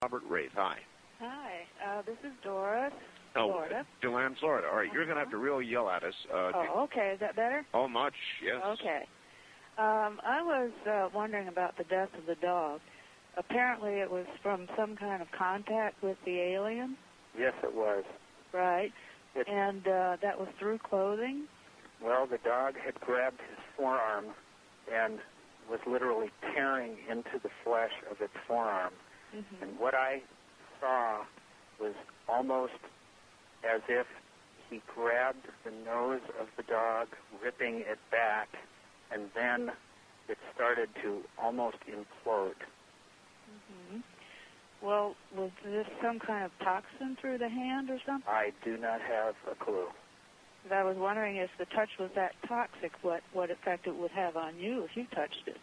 Robert Wraith. Hi. Hi, this is Doris, Oh, Florida. DeLand, Florida. All right, you're going to have to really yell at us. Okay. Is that better? Oh, much, yes. Okay. I was wondering about the death of the dog. Apparently it was from some kind of contact with the alien. Yes, it was. Right. And that was through clothing? Well, the dog had grabbed his forearm and was literally tearing into the flesh of its forearm. Mm-hmm. And what I saw was almost as if he grabbed the nose of the dog, ripping it back, and then it started to almost implode. Mm-hmm. Well, was this some kind of toxin through the hand or something? I do not have a clue. I was wondering if the touch was that toxic, what effect it would have on you if you touched it.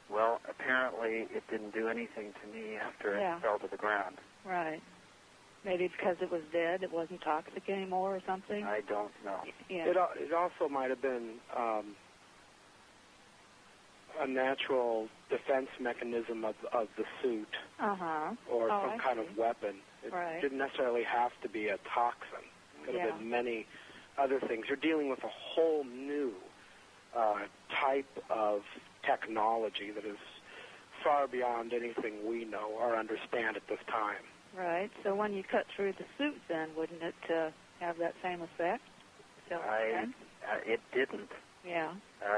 Well, apparently it didn't do anything to me after it fell to the ground. Right. Maybe because it was dead, it wasn't toxic anymore or something? I don't know. Yeah. It also might have been a natural defense mechanism of the suit or some kind of weapon. It didn't necessarily have to be a toxin. It could have been many other things. You're dealing with a whole new type of technology that is far beyond anything we know or understand at this time. Right. So when you cut through the suit, then, wouldn't it have that same effect? It didn't. Yeah.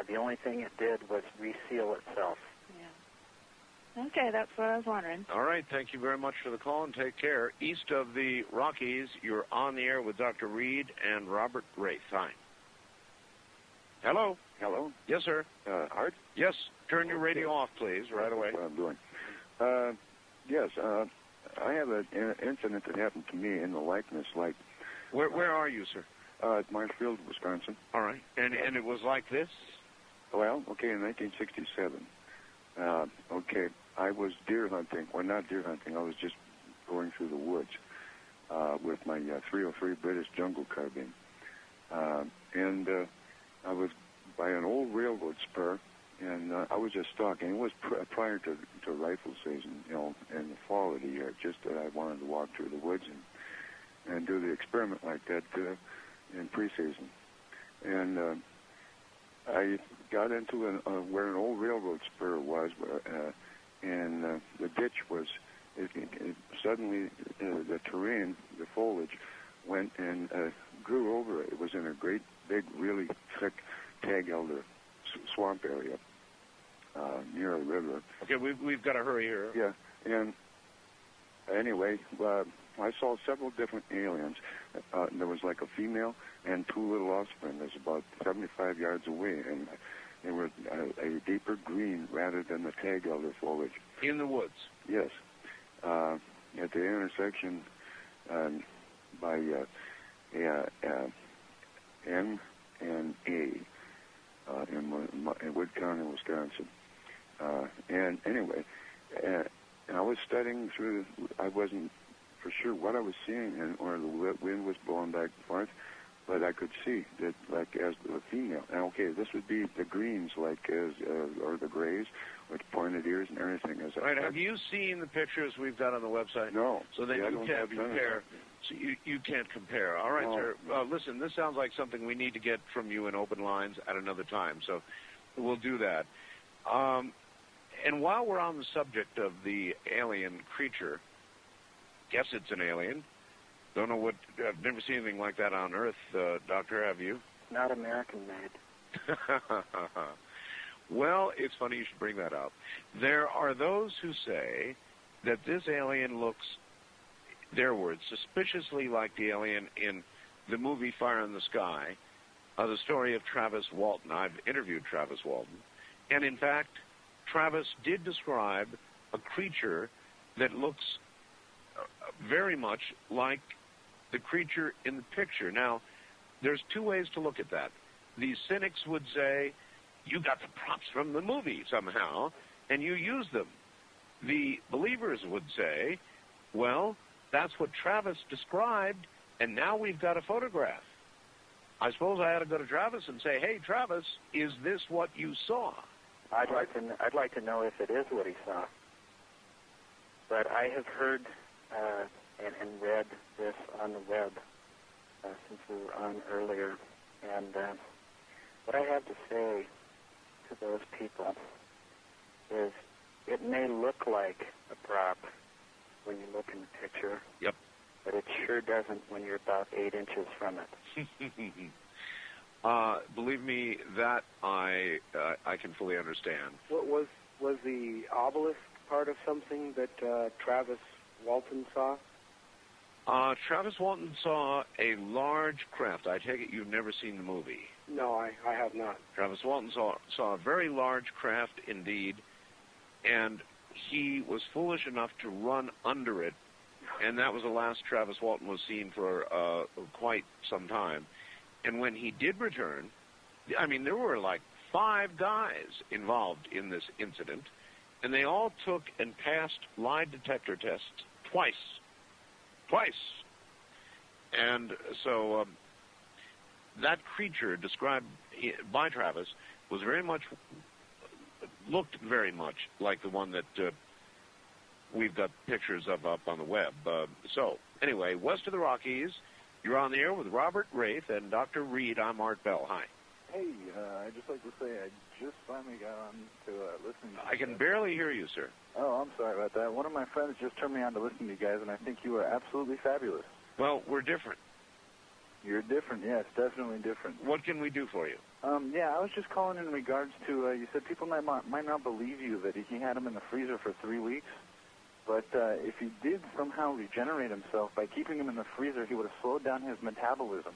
The only thing it did was reseal itself. Yeah. Okay, that's what I was wondering. All right, thank you very much for the call, and take care. East of the Rockies, you're on the air with Dr. Reed and Robert Wraith. Hi. Hello. Hello? Yes, sir. Art? Yes, turn your radio off, please, right away. That's what I'm doing. Yes, I have an incident that happened to me in the likeness, like... Where are you, sir? At Marshfield, Wisconsin. All right. And it was like this? Well, okay, in 1967. Okay, I was deer hunting. Well, not deer hunting. I was just going through the woods with my 303 British jungle carbine. And I was by an old railroad spur, and I was just stalking. It was prior to rifle season, you know, in the fall of the year, just that I wanted to walk through the woods and do the experiment like that in pre-season. And I got into where an old railroad spur was, and the ditch was, suddenly the terrain, the foliage, went and grew over it. It was in a great, big, really thick tag elder swamp area near a river. Okay, we've got to hurry here. Yeah, and anyway, I saw several different aliens. There was like a female and two little offspring. There's about 75 yards away, and they were a deeper green rather than the tag elder foliage. In the woods? Yes. At the intersection by M and A in Wood County, Wisconsin. And anyway, and I was studying through. I wasn't for sure what I was seeing, or the wind was blowing back and forth, but I could see that, like, as the female. And okay, this would be the greens, like as or the grays with pointed ears and everything. Right. Have you seen the pictures we've got on the website? No. So that you can't compare. So you can't compare. All right, sir. Listen, this sounds like something we need to get from you in open lines at another time. So we'll do that. And while we're on the subject of the alien creature, guess it's an alien. Don't know what. I've never seen anything like that on Earth, Doctor. Have you? Not American-made. Well, it's funny you should bring that up. There are those who say that this alien looks, their words, suspiciously like the alien in the movie Fire in the Sky, the story of Travis Walton. I've interviewed Travis Walton. And in fact, Travis did describe a creature that looks very much like the creature in the picture. Now, there's two ways to look at that. The cynics would say, you got the props from the movie somehow, and you used them. The believers would say, well, that's what Travis described, and now we've got a photograph. I suppose I ought to go to Travis and say, hey, Travis, is this what you saw? I'd like to know if it is what he saw. But I have heard and read this on the web since we were on earlier. And what I have to say to those people is it may look like a prop when you look in the picture. Yep. But it sure doesn't when you're about 8 inches from it. Believe me, that I can fully understand. What was the obelisk part of something that Travis Walton saw? Travis Walton saw a large craft. I take it you've never seen the movie. No, I have not. Travis Walton saw a very large craft indeed, and he was foolish enough to run under it, and that was the last Travis Walton was seen for quite some time. And when he did return, I mean, there were like 5 guys involved in this incident, and they all took and passed lie detector tests twice. And so that creature described by Travis was looked very much like the one that we've got pictures of up on the web. So anyway, west of the Rockies, you're on the air with Robert Wraith and Dr. Reed. I'm Art Bell. Hi. Hey, I'd just like to say I just finally got on to listening to I can barely hear you, sir. Oh, I'm sorry about that. One of my friends just turned me on to listen to you guys, and I think you are absolutely fabulous. Well, we're different. You're different, yes, definitely different. What can we do for you? Yeah, I was just calling in regards to, you said people might not believe you that he had him in the freezer for 3 weeks, but if he did somehow regenerate himself by keeping him in the freezer, he would have slowed down his metabolism.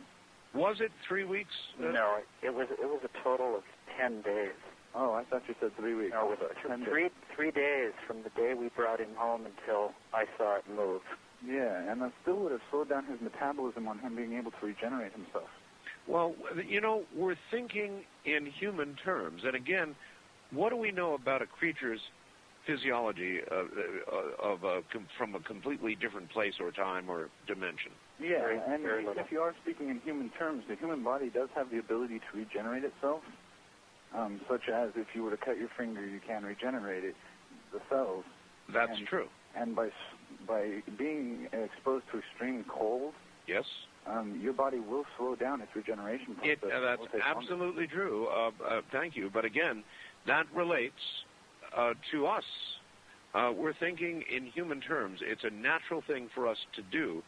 Was it 3 weeks? No, it was a total of 10 days. Oh, I thought you said 3 weeks. No, it was 3 days from the day we brought him home until I saw it move. Yeah, and that still would have slowed down his metabolism on him being able to regenerate himself. Well, you know, we're thinking in human terms. And again, what do we know about a creature's physiology from a completely different place or time or dimension? Yeah, and if you are speaking in human terms, the human body does have the ability to regenerate itself, such as if you were to cut your finger, you can regenerate it, the cells. That's true. And by being exposed to extreme cold, yes, your body will slow down its regeneration process. That's absolutely true. Thank you. But again, that relates to us. We're thinking in human terms. It's a natural thing for us to do.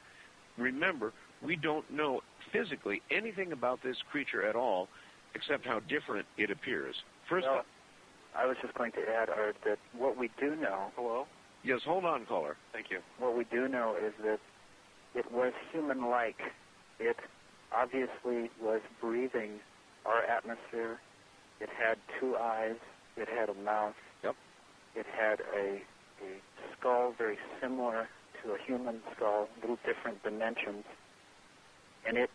Remember, we don't know physically anything about this creature at all, except how different it appears. First, I was just going to add, Art, that what we do know... Hello? Yes, hold on, caller. Thank you. What we do know is that it was human-like. It obviously was breathing our atmosphere. It had 2 eyes. It had a mouth. Yep. It had a skull very similar to a human skull, little different dimensions. And it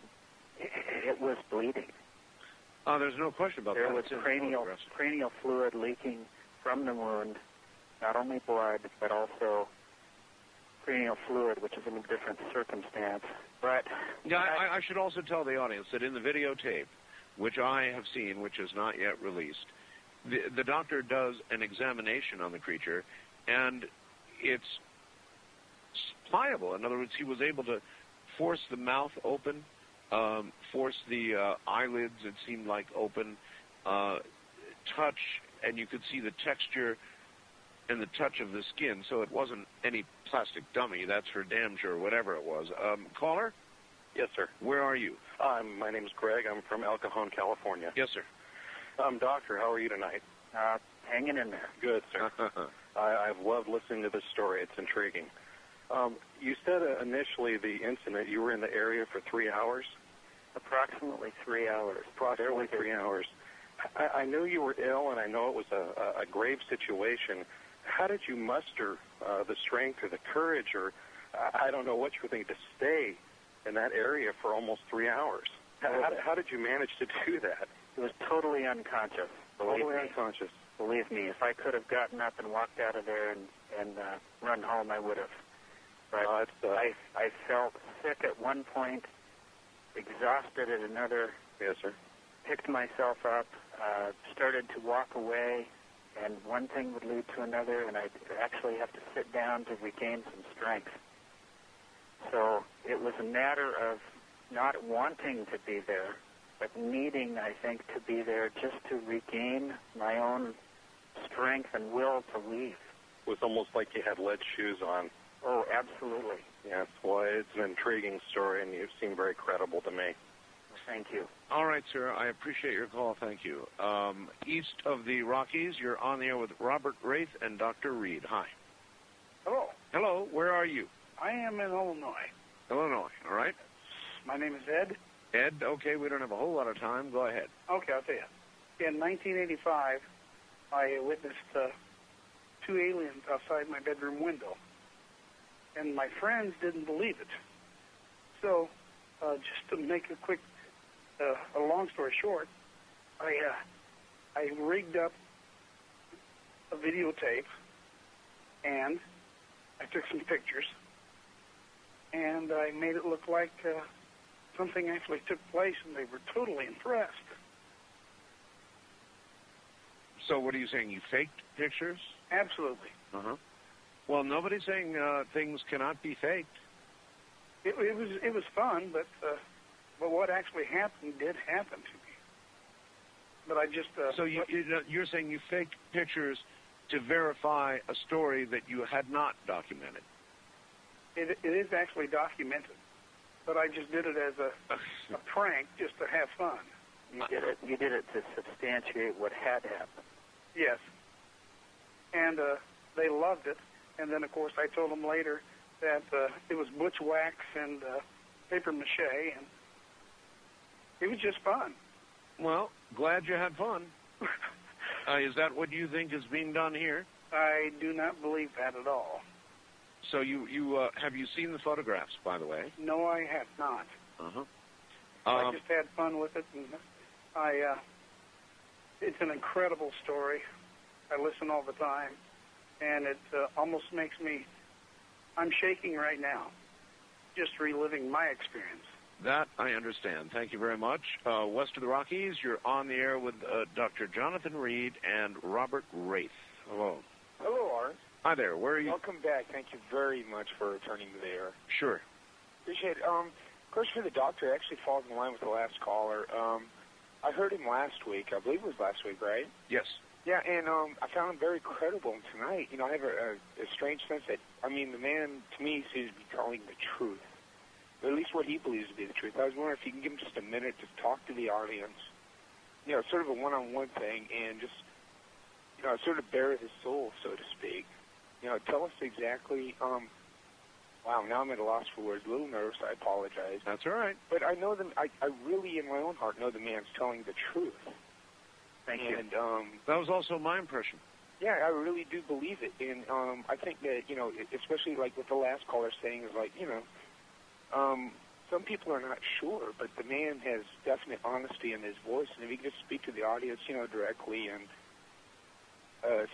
was bleeding. There's no question about that. There was cranial fluid leaking from the wound, not only blood, but also cranial fluid, which is a little different circumstance. But yeah, I should also tell the audience that in the videotape, which I have seen, which is not yet released, the doctor does an examination on the creature, and it's pliable. In other words, he was able to force the mouth open, force the eyelids, it seemed like, open, touch, and you could see the texture and the touch of the skin, so it wasn't any plastic dummy, that's for damn sure, whatever it was. Caller? Yes, sir. Where are you? My name is Greg. I'm from El Cajon, California. Yes, sir. Doctor, how are you tonight? Hanging in there. Good, sir. I've loved listening to this story. It's intriguing. You said initially the incident, you were in the area for 3 hours? Approximately 3 hours. Approximately 3 hours. I knew you were ill, and I know it was a grave situation. How did you muster the strength or the courage, or I don't know what you were thinking, to stay in that area for almost 3 hours? How did you manage to do that? It was totally unconscious. Unconscious. Believe me, if I could have gotten up and walked out of there and run home, I would have. But I felt sick at one point, exhausted at another. Yes, sir. Picked myself up, started to walk away, and one thing would lead to another, and I'd actually have to sit down to regain some strength. So it was a matter of not wanting to be there, but needing, I think, to be there just to regain my own strength and will to leave. It was almost like you had lead shoes on. Oh, absolutely. Yes, well, it's an intriguing story, and you seem very credible to me. Well, thank you. All right, sir. I appreciate your call. Thank you. East of the Rockies, you're on the air with Robert Wraith and Dr. Reed. Hi. Hello. Hello. Where are you? I am in Illinois. Illinois. All right. My name is Ed. Ed, okay, we don't have a whole lot of time. Go ahead. Okay, I'll tell you. In 1985, I witnessed two aliens outside my bedroom window, and my friends didn't believe it. So, just to make a long story short, I rigged up a videotape, and I took some pictures, and I made it look like something actually took place, and they were totally impressed. So what are you saying? You faked pictures? Absolutely. Uh-huh. Well, nobody's saying things cannot be faked. It was fun, but what actually happened did happen to me. But I just... so you're saying you faked pictures to verify a story that you had not documented? It is actually documented, but I just did it as a prank just to have fun. You did it to substantiate what had happened. Yes. And they loved it. And then, of course, I told them later that it was butch wax and paper mache, and it was just fun. Well, glad you had fun. Is that what you think is being done here? I do not believe that at all. So you have you seen the photographs, by the way? No, I have not. Uh-huh. I just had fun with it, and it's an incredible story. I listen all the time, and it almost makes me, I'm shaking right now, just reliving my experience. That I understand. Thank you very much. West of the Rockies, you're on the air with Dr. Jonathan Reed and Robert Wraith. Hello. Hello, Art. Hi there. Where are you? Welcome back. Thank you very much for returning to the air. Sure. Appreciate it. Of course, for the doctor, it actually falls in line with the last caller. I heard him last week. I believe it was last week, right? Yes. Yeah, and I found him very credible. And tonight, I have a strange sense that, the man, to me, seems to be telling the truth. Or at least what he believes to be the truth. I was wondering if you can give him just a minute to talk to the audience. Sort of a one-on-one thing, and just, sort of bare his soul, so to speak. Tell us exactly, wow, now I'm at a loss for words. A little nervous, I apologize. That's all right. But I know I really, in my own heart, know the man's telling the truth. Thank you. And, that was also my impression. Yeah, I really do believe it. And I think that, especially like what the last caller saying is like, some people are not sure, but the man has definite honesty in his voice. And if he could just speak to the audience, directly and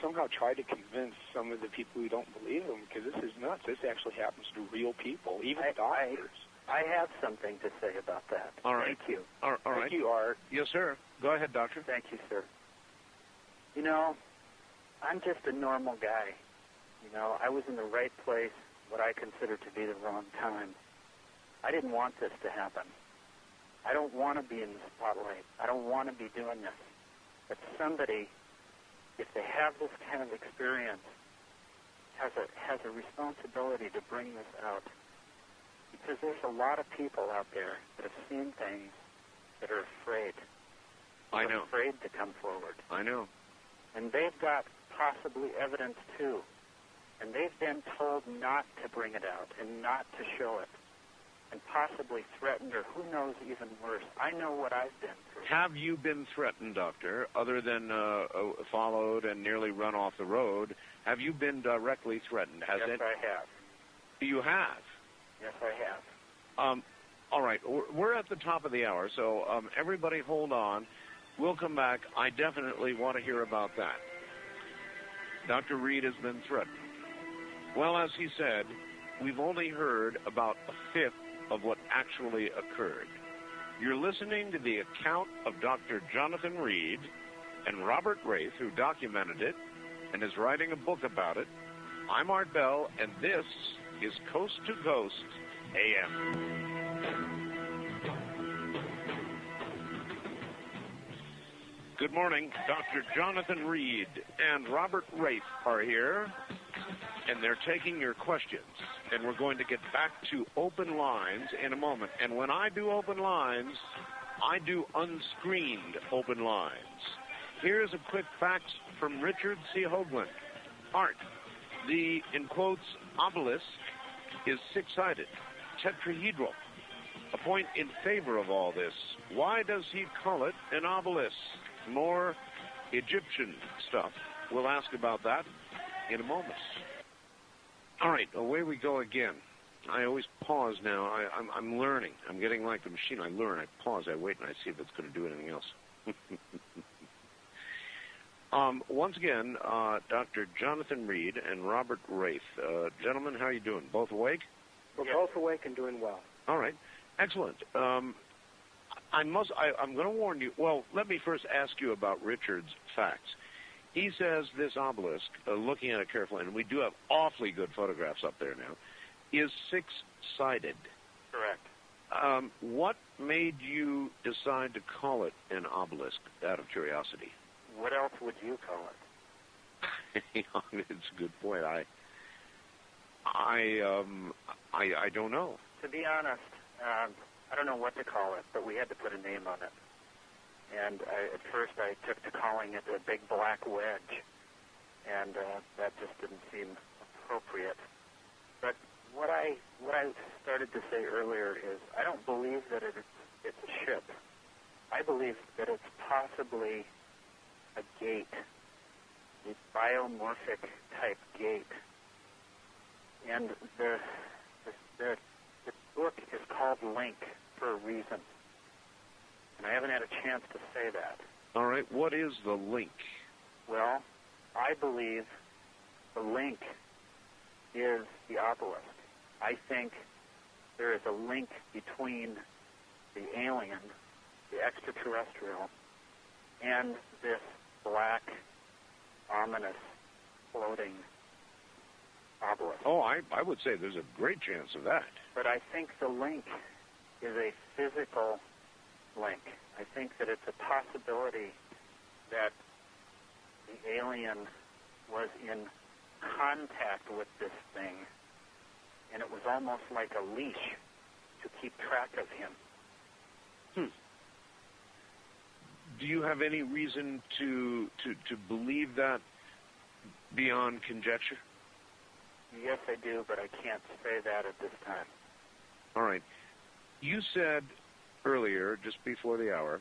somehow try to convince some of the people who don't believe him, because this is nuts. This actually happens to real people, even doctors. I have something to say about that. All right. Thank you. All right. Thank you, Art. Yes, sir. Go ahead, doctor. Thank you, sir. I'm just a normal guy. I was in the right place, what I consider to be the wrong time. I didn't want this to happen. I don't want to be in the spotlight. I don't want to be doing this. But somebody, if they have this kind of experience, has a responsibility to bring this out. Because there's a lot of people out there that have seen things that are afraid. I know. Afraid to come forward. I know. And they've got possibly evidence too. And they've been told not to bring it out and not to show it. And possibly threatened, or who knows, even worse. I know what I've been through. Have you been threatened, doctor, other than followed and nearly run off the road? Have you been directly threatened? Yes, I have. You have? Yes, I have. All right. We're at the top of the hour, so everybody hold on. We'll come back. I definitely want to hear about that. Dr. Reed has been threatened. Well, as he said, we've only heard about a fifth of what actually occurred. You're listening to the account of Dr. Jonathan Reed and Robert Wraith, who documented it, and is writing a book about it. I'm Art Bell, and this is Coast to Coast AM. Good morning. Dr. Jonathan Reed and Robert Rafe are here, and they're taking your questions. And we're going to get back to open lines in a moment. And when I do open lines, I do unscreened open lines. Here's a quick fact from Richard C. Hoagland. Art, the, in quotes, obelisk is six-sided, tetrahedral. A point in favor of all this. Why does he call it an obelisk? More Egyptian stuff. We'll ask about that in a moment. All right, away we go again. I always pause now. I'm learning. I'm getting like the machine. I learn. I pause. I wait, and I see if it's going to do anything else. Once again, Dr. Jonathan Reed and Robert Rafe. Gentlemen, how are you doing? Both awake? We're both awake and doing well. All right. Excellent. I'm going to warn you. Well, let me first ask you about Richard's facts. He says this obelisk, looking at it carefully, and we do have awfully good photographs up there now, is six-sided. Correct. What made you decide to call it an obelisk, out of curiosity? What else would you call it? It's a good point. I don't know. To be honest, I don't know what to call it, but we had to put a name on it. And at first I took to calling it a big black wedge, and that just didn't seem appropriate. But what I started to say earlier is I don't believe that it's a ship. I believe that it's possibly a gate, a biomorphic type gate. And the book is called Link for a reason. And I haven't had a chance to say that. All right. What is the link? Well, I believe the link is the obelisk. I think there is a link between the alien, the extraterrestrial, and this black, ominous, floating obelisk. Oh, I would say there's a great chance of that. But I think the link is a physical link. I think that it's a possibility that the alien was in contact with this thing, and it was almost like a leash to keep track of him. Do you have any reason to believe that beyond conjecture? Yes, I do, but I can't say that at this time. All right. You said earlier, just before the hour,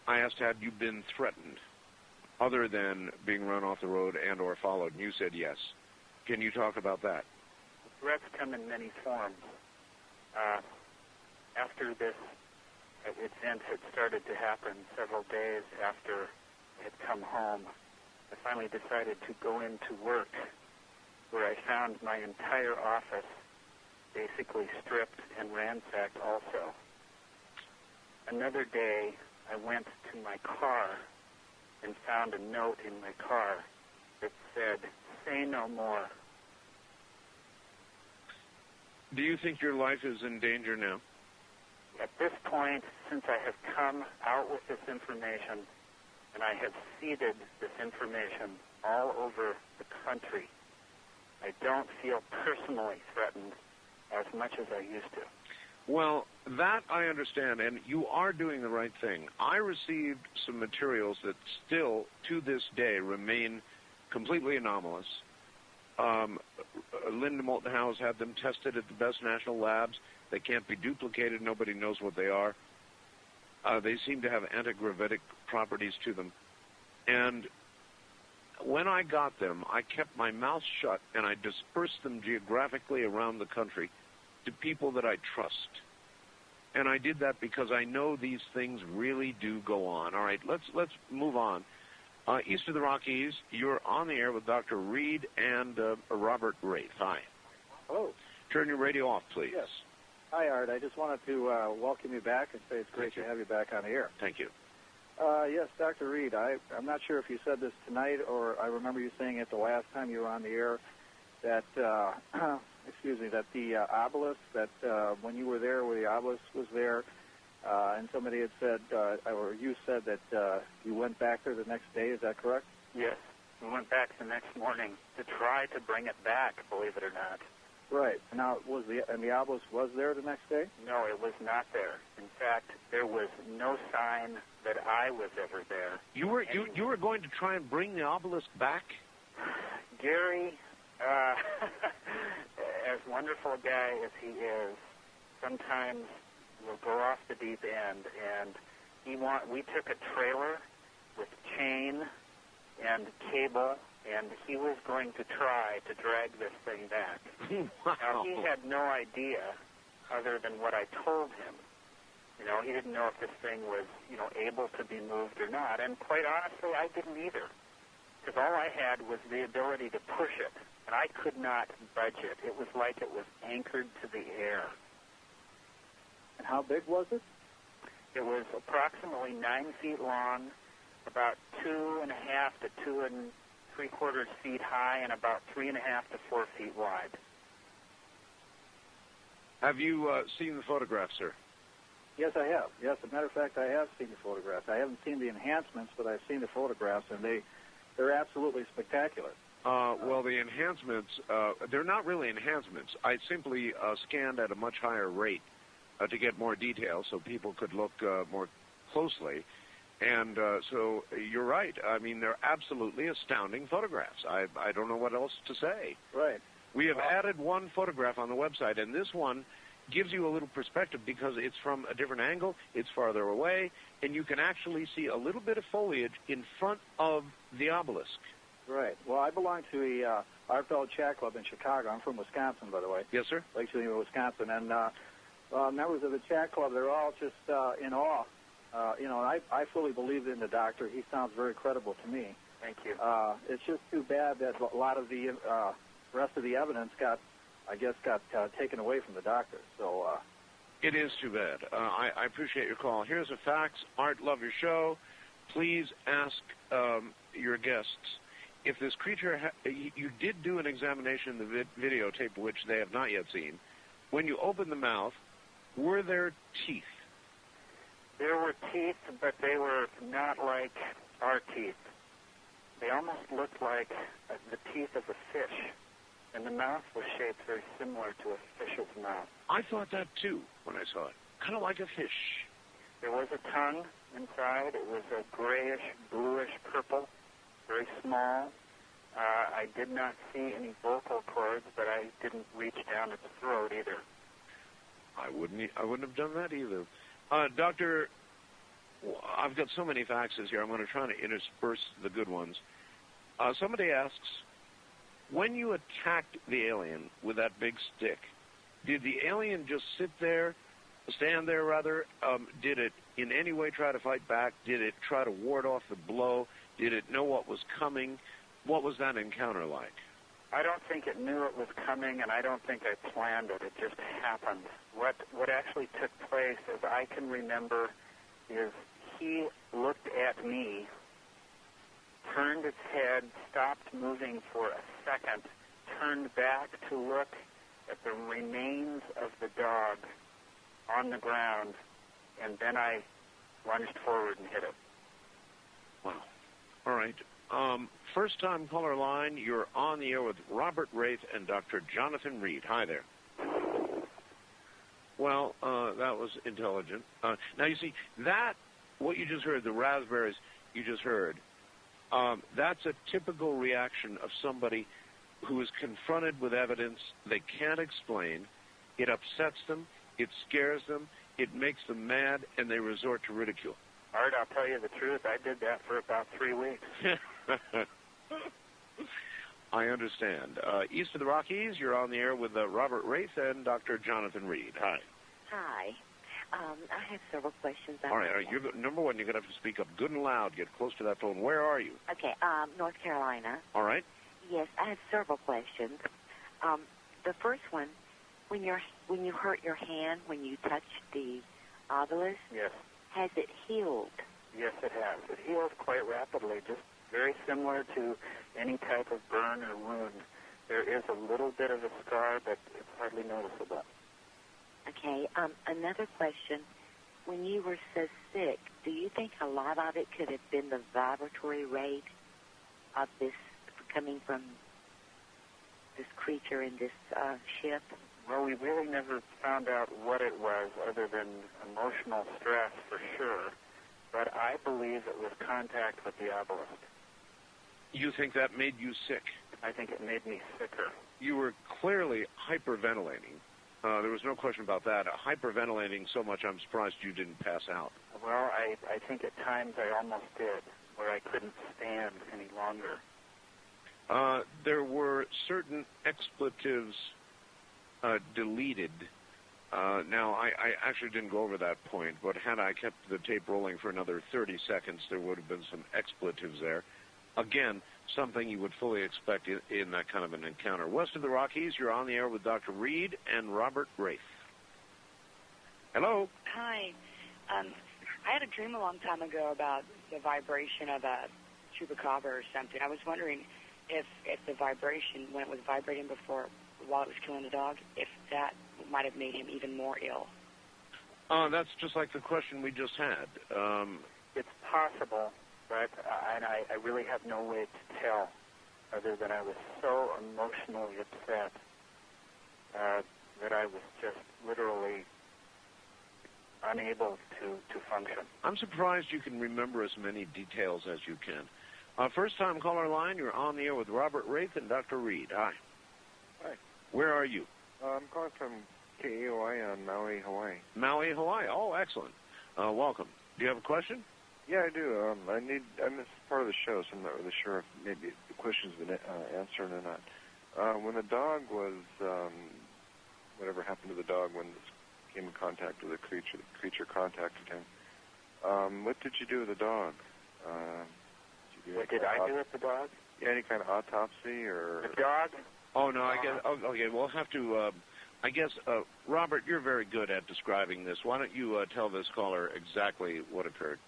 I asked, had you been threatened other than being run off the road and or followed? And you said yes. Can you talk about that? Threats come in many forms. After this event had started to happen several days after I had come home, I finally decided to go into work, where I found my entire office basically stripped and ransacked also. Another day, I went to my car and found a note in my car that said, "Say no more." Do you think your life is in danger now? At this point, since I have come out with this information and I have seeded this information all over the country, I don't feel personally threatened as much as I used to. Well, that I understand, and you are doing the right thing. I received some materials that still, to this day, remain completely anomalous. Linda Moulton House had them tested at the best national labs. They can't be duplicated. Nobody knows what they are. They seem to have antigravitic properties to them. And when I got them, I kept my mouth shut, and I dispersed them geographically around the country to people that I trust. And I did that because I know these things really do go on. All right, let's move on. East of the Rockies, you're on the air with Dr. Reed and Robert Rafe. Hi. Hello. Turn your radio off, please. Yes. Hi, Art. I just wanted to welcome you back and say it's great to have you back on the air. Thank you. Yes, Dr. Reed. I'm not sure if you said this tonight or I remember you saying it the last time you were on the air that, excuse me, that the obelisk, that when you were there, where the obelisk was there, and somebody had said, or you said that you went back there the next day. Is that correct? Yes. We went back the next morning to try to bring it back, believe it or not. Right. Now, and the obelisk was there the next day? No, it was not there. In fact, there was no sign that I was ever there. You were going to try and bring the obelisk back? Gary, as wonderful a guy as he is, sometimes will go off the deep end, and we took a trailer with chain and cable, and he was going to try to drag this thing back. Wow. Now, he had no idea other than what I told him. You know, he didn't know if this thing was, able to be moved or not, and quite honestly, I didn't either, because all I had was the ability to push it, and I could not budge it. It was like it was anchored to the air. And how big was it? It was approximately 9 feet long, about 2.5 to 2 3/4 feet high, and about 3.5 to 4 feet wide. Have you seen the photograph, sir? Yes, I have. Yes, as a matter of fact, I have seen the photographs. I haven't seen the enhancements, but I've seen the photographs, and they're absolutely spectacular. Well, the enhancements, they're not really enhancements. I simply scanned at a much higher rate to get more detail so people could look more closely. And so you're right. I mean, they're absolutely astounding photographs. I don't know what else to say. Right. We have added one photograph on the website, and this one gives you a little perspective because it's from a different angle, it's farther away, and you can actually see a little bit of foliage in front of the obelisk. Right. Well, I belong to the Art-Bell Chat Club in Chicago. I'm from Wisconsin, by the way. Yes, sir. Lake Geneva, Wisconsin. And members of the Chat Club, they're all just in awe. I fully believe in the doctor. He sounds very credible to me. Thank you. It's just too bad that a lot of the rest of the evidence got taken away from the doctor. So it is too bad. I appreciate your call. Here's a fax. Art, love your show. Please ask your guests if this creature. You did do an examination in the videotape, which they have not yet seen. When you opened the mouth, were there teeth? There were teeth, but they were not like our teeth. They almost looked like the teeth of a fish, and the mouth was shaped very similar to a fish's mouth. I thought that, too, when I saw it. Kind of like a fish. There was a tongue inside. It was a grayish, bluish purple, very small. I did not see any vocal cords, but I didn't reach down its throat either. I wouldn't have done that either. Doctor, I've got so many faxes here. I'm going to try to intersperse the good ones. Somebody asks, when you attacked the alien with that big stick, did the alien just stand there rather? Did it in any way try to fight back? Did it try to ward off the blow? Did it know what was coming? What was that encounter like? I don't think it knew it was coming, and I don't think I planned it. It just happened. What actually took place, as I can remember, is he looked at me, turned its head, stopped moving for a second, turned back to look at the remains of the dog on the ground, and then I lunged forward and hit it. Wow. All right. First-time caller line, you're on the air with Robert Wraith and Dr. Jonathan Reed. Hi there. Well, that was intelligent. Now, you see, what you just heard, the raspberries you just heard, that's a typical reaction of somebody who is confronted with evidence they can't explain. It upsets them, it scares them, it makes them mad, and they resort to ridicule. Art, I'll tell you the truth. I did that for about 3 weeks. I understand. East of the Rockies, you're on the air with Robert Wraith and Dr. Jonathan Reed. Hi. Hi. I have several questions. All right. Number one, you're going to have to speak up good and loud. Get close to that phone. Where are you? Okay. North Carolina. All right. Yes, I have several questions. The first one, when you hurt your hand when you touched the obelisk, yes, has it healed? Yes, it has. It heals quite rapidly, just very similar to any type of burn or wound. There is a little bit of a scar, but it's hardly noticeable. Okay, another question. When you were so sick, do you think a lot of it could have been the vibratory rate of this coming from this creature in this ship? Well, we really never found out what it was other than emotional stress for sure, but I believe it was contact with the obelisk. You think that made you sick? I think it made me sicker. You were clearly hyperventilating. There was no question about that. Hyperventilating so much, I'm surprised you didn't pass out. Well, I think at times I almost did, where I couldn't stand any longer. There were certain expletives deleted. Now, I actually didn't go over that point, but had I kept the tape rolling for another 30 seconds, there would have been some expletives there. Again, something you would fully expect in that kind of an encounter. West of the Rockies, you're on the air with Dr. Reed and Robert Rafe. Hello. Hi. I had a dream a long time ago about the vibration of a chupacabra or something. I was wondering if the vibration, when it was vibrating before, while it was killing the dog, if that might have made him even more ill. That's just like the question we just had. It's possible, but I really have no way to tell other than I was so emotionally upset that I was just literally unable to function. I'm surprised you can remember as many details as you can. First-time caller line, you're on the air with Robert Rafe and Dr. Reed. Hi. Hi. Where are you? I'm calling from KAOI on Maui, Hawaii. Maui, Hawaii. Oh, excellent. Welcome. Do you have a question? Yeah, I do. I missed part of the show, so I'm not really sure if maybe the question's been answered or not. When the dog was, whatever happened to the dog when this came in contact with the creature contacted him, what did you do with the dog? What did I do with the dog? Yeah, any kind of autopsy or... The dog? Oh, no, I guess... Oh, okay, we'll have to... I guess, Robert, you're very good at describing this. Why don't you tell this caller exactly what occurred?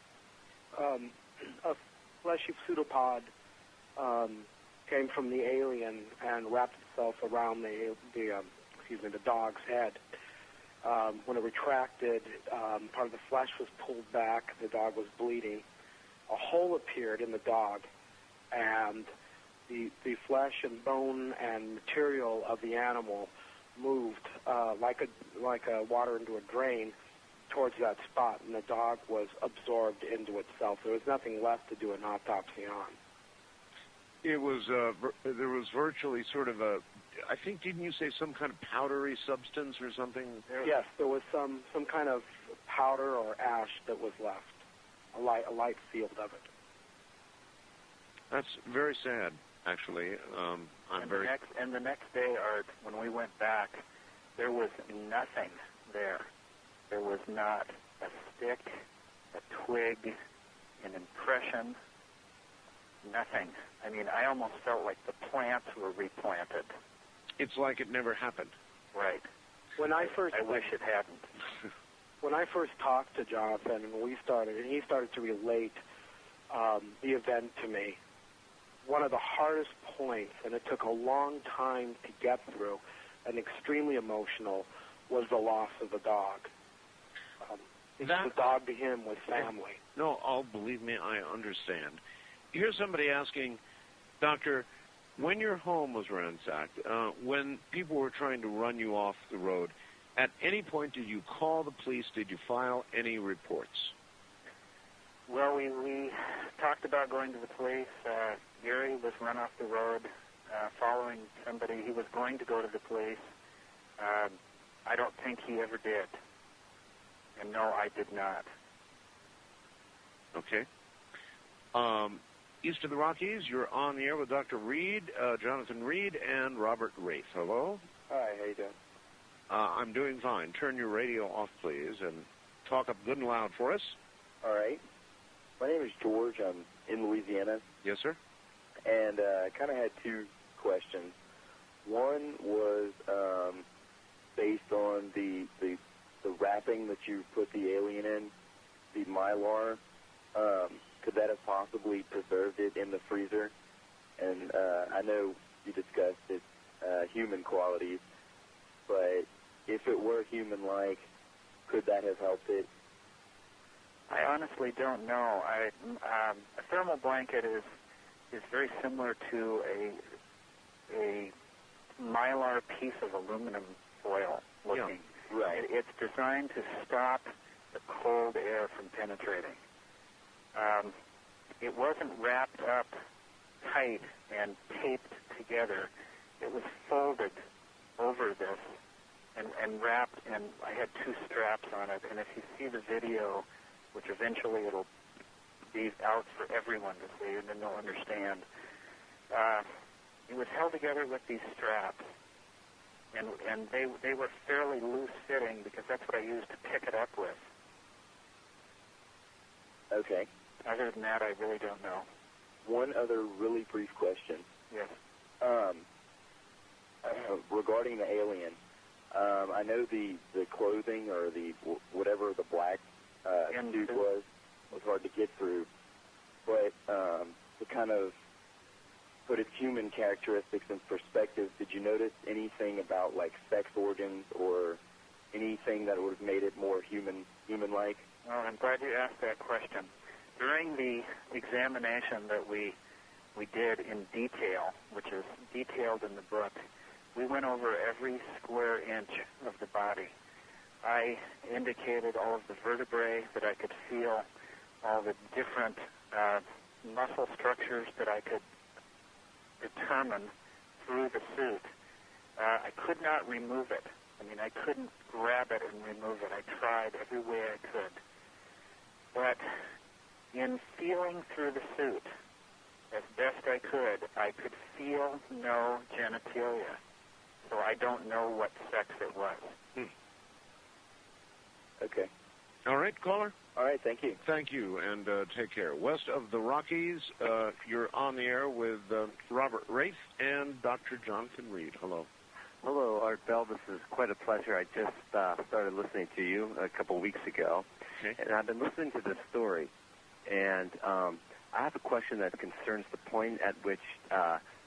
A fleshy pseudopod came from the alien and wrapped itself around the dog's head. When it retracted, part of the flesh was pulled back. The dog was bleeding. A hole appeared in the dog, and the flesh and bone and material of the animal moved like a water into a drain towards that spot, and the dog was absorbed into itself. There was nothing left to do an autopsy on. It was there was virtually sort of a, I think, didn't you say some kind of powdery substance or something? Yes, there was some kind of powder or ash that was left, a light field of it. That's very sad, actually. And the next day, Art, when we went back, there was nothing there. There was not a stick, a twig, an impression, nothing. I mean, I almost felt like the plants were replanted. It's like it never happened. Right. I wish it hadn't. When I first talked to Jonathan and he started to relate the event to me, one of the hardest points, and it took a long time to get through, and extremely emotional, was the loss of the dog. The dog to him was family. No, believe me, I understand. Here's somebody asking, Doctor, when your home was ransacked, when people were trying to run you off the road, at any point did you call the police? Did you file any reports? Well, we talked about going to the police. Gary was run off the road following somebody. He was going to go to the police. I don't think he ever did. And no, I did not. Okay. East of the Rockies, you're on the air with Dr. Reed, Jonathan Reed, and Robert Rafe. Hello? Hi, how you doing? I'm doing fine. Turn your radio off, please, and talk up good and loud for us. All right. My name is George. I'm in Louisiana. Yes, sir. And I kind of had two questions. One was based on the wrapping that you put the alien in, the mylar. could that have possibly preserved it in the freezer? And I know you discussed its human qualities, but if it were human-like, could that have helped it? I honestly don't know. A thermal blanket is very similar to a mylar piece of aluminum foil looking. Yeah, right. It's designed to stop the cold air from penetrating. It wasn't wrapped up tight and taped together. It was folded over this and wrapped, and I had two straps on it. And if you see the video, which eventually it'll be out for everyone to see, and then they'll understand, it was held together with these straps, and they were fairly loose-fitting because that's what I used to pick it up with. Okay. Other than that, I really don't know. One other really brief question. Yes. Regarding the alien, I know the clothing or the whatever the black suit was hard to get through, but to kind of put its human characteristics in perspective, did you notice anything about like sex organs or anything that would have made it more human-like? Well, I'm glad you asked that question. During the examination that we did in detail, which is detailed in the book, we went over every square inch of the body. I indicated all of the vertebrae that I could feel, all the different muscle structures that I could determine through the suit. I could not remove it. I mean, I couldn't grab it and remove it. I tried every way I could. But in feeling through the suit, as best I could feel no genitalia. So I don't know what sex it was. Okay. All right, caller. All right, thank you. Thank you, and take care. West of the Rockies, you're on the air with Robert Wraith and Dr. Jonathan Reed. Hello. Hello, Art Bell. This is quite a pleasure. I just started listening to you a couple of weeks ago, and I've been listening to this story, and I have a question that concerns the point at which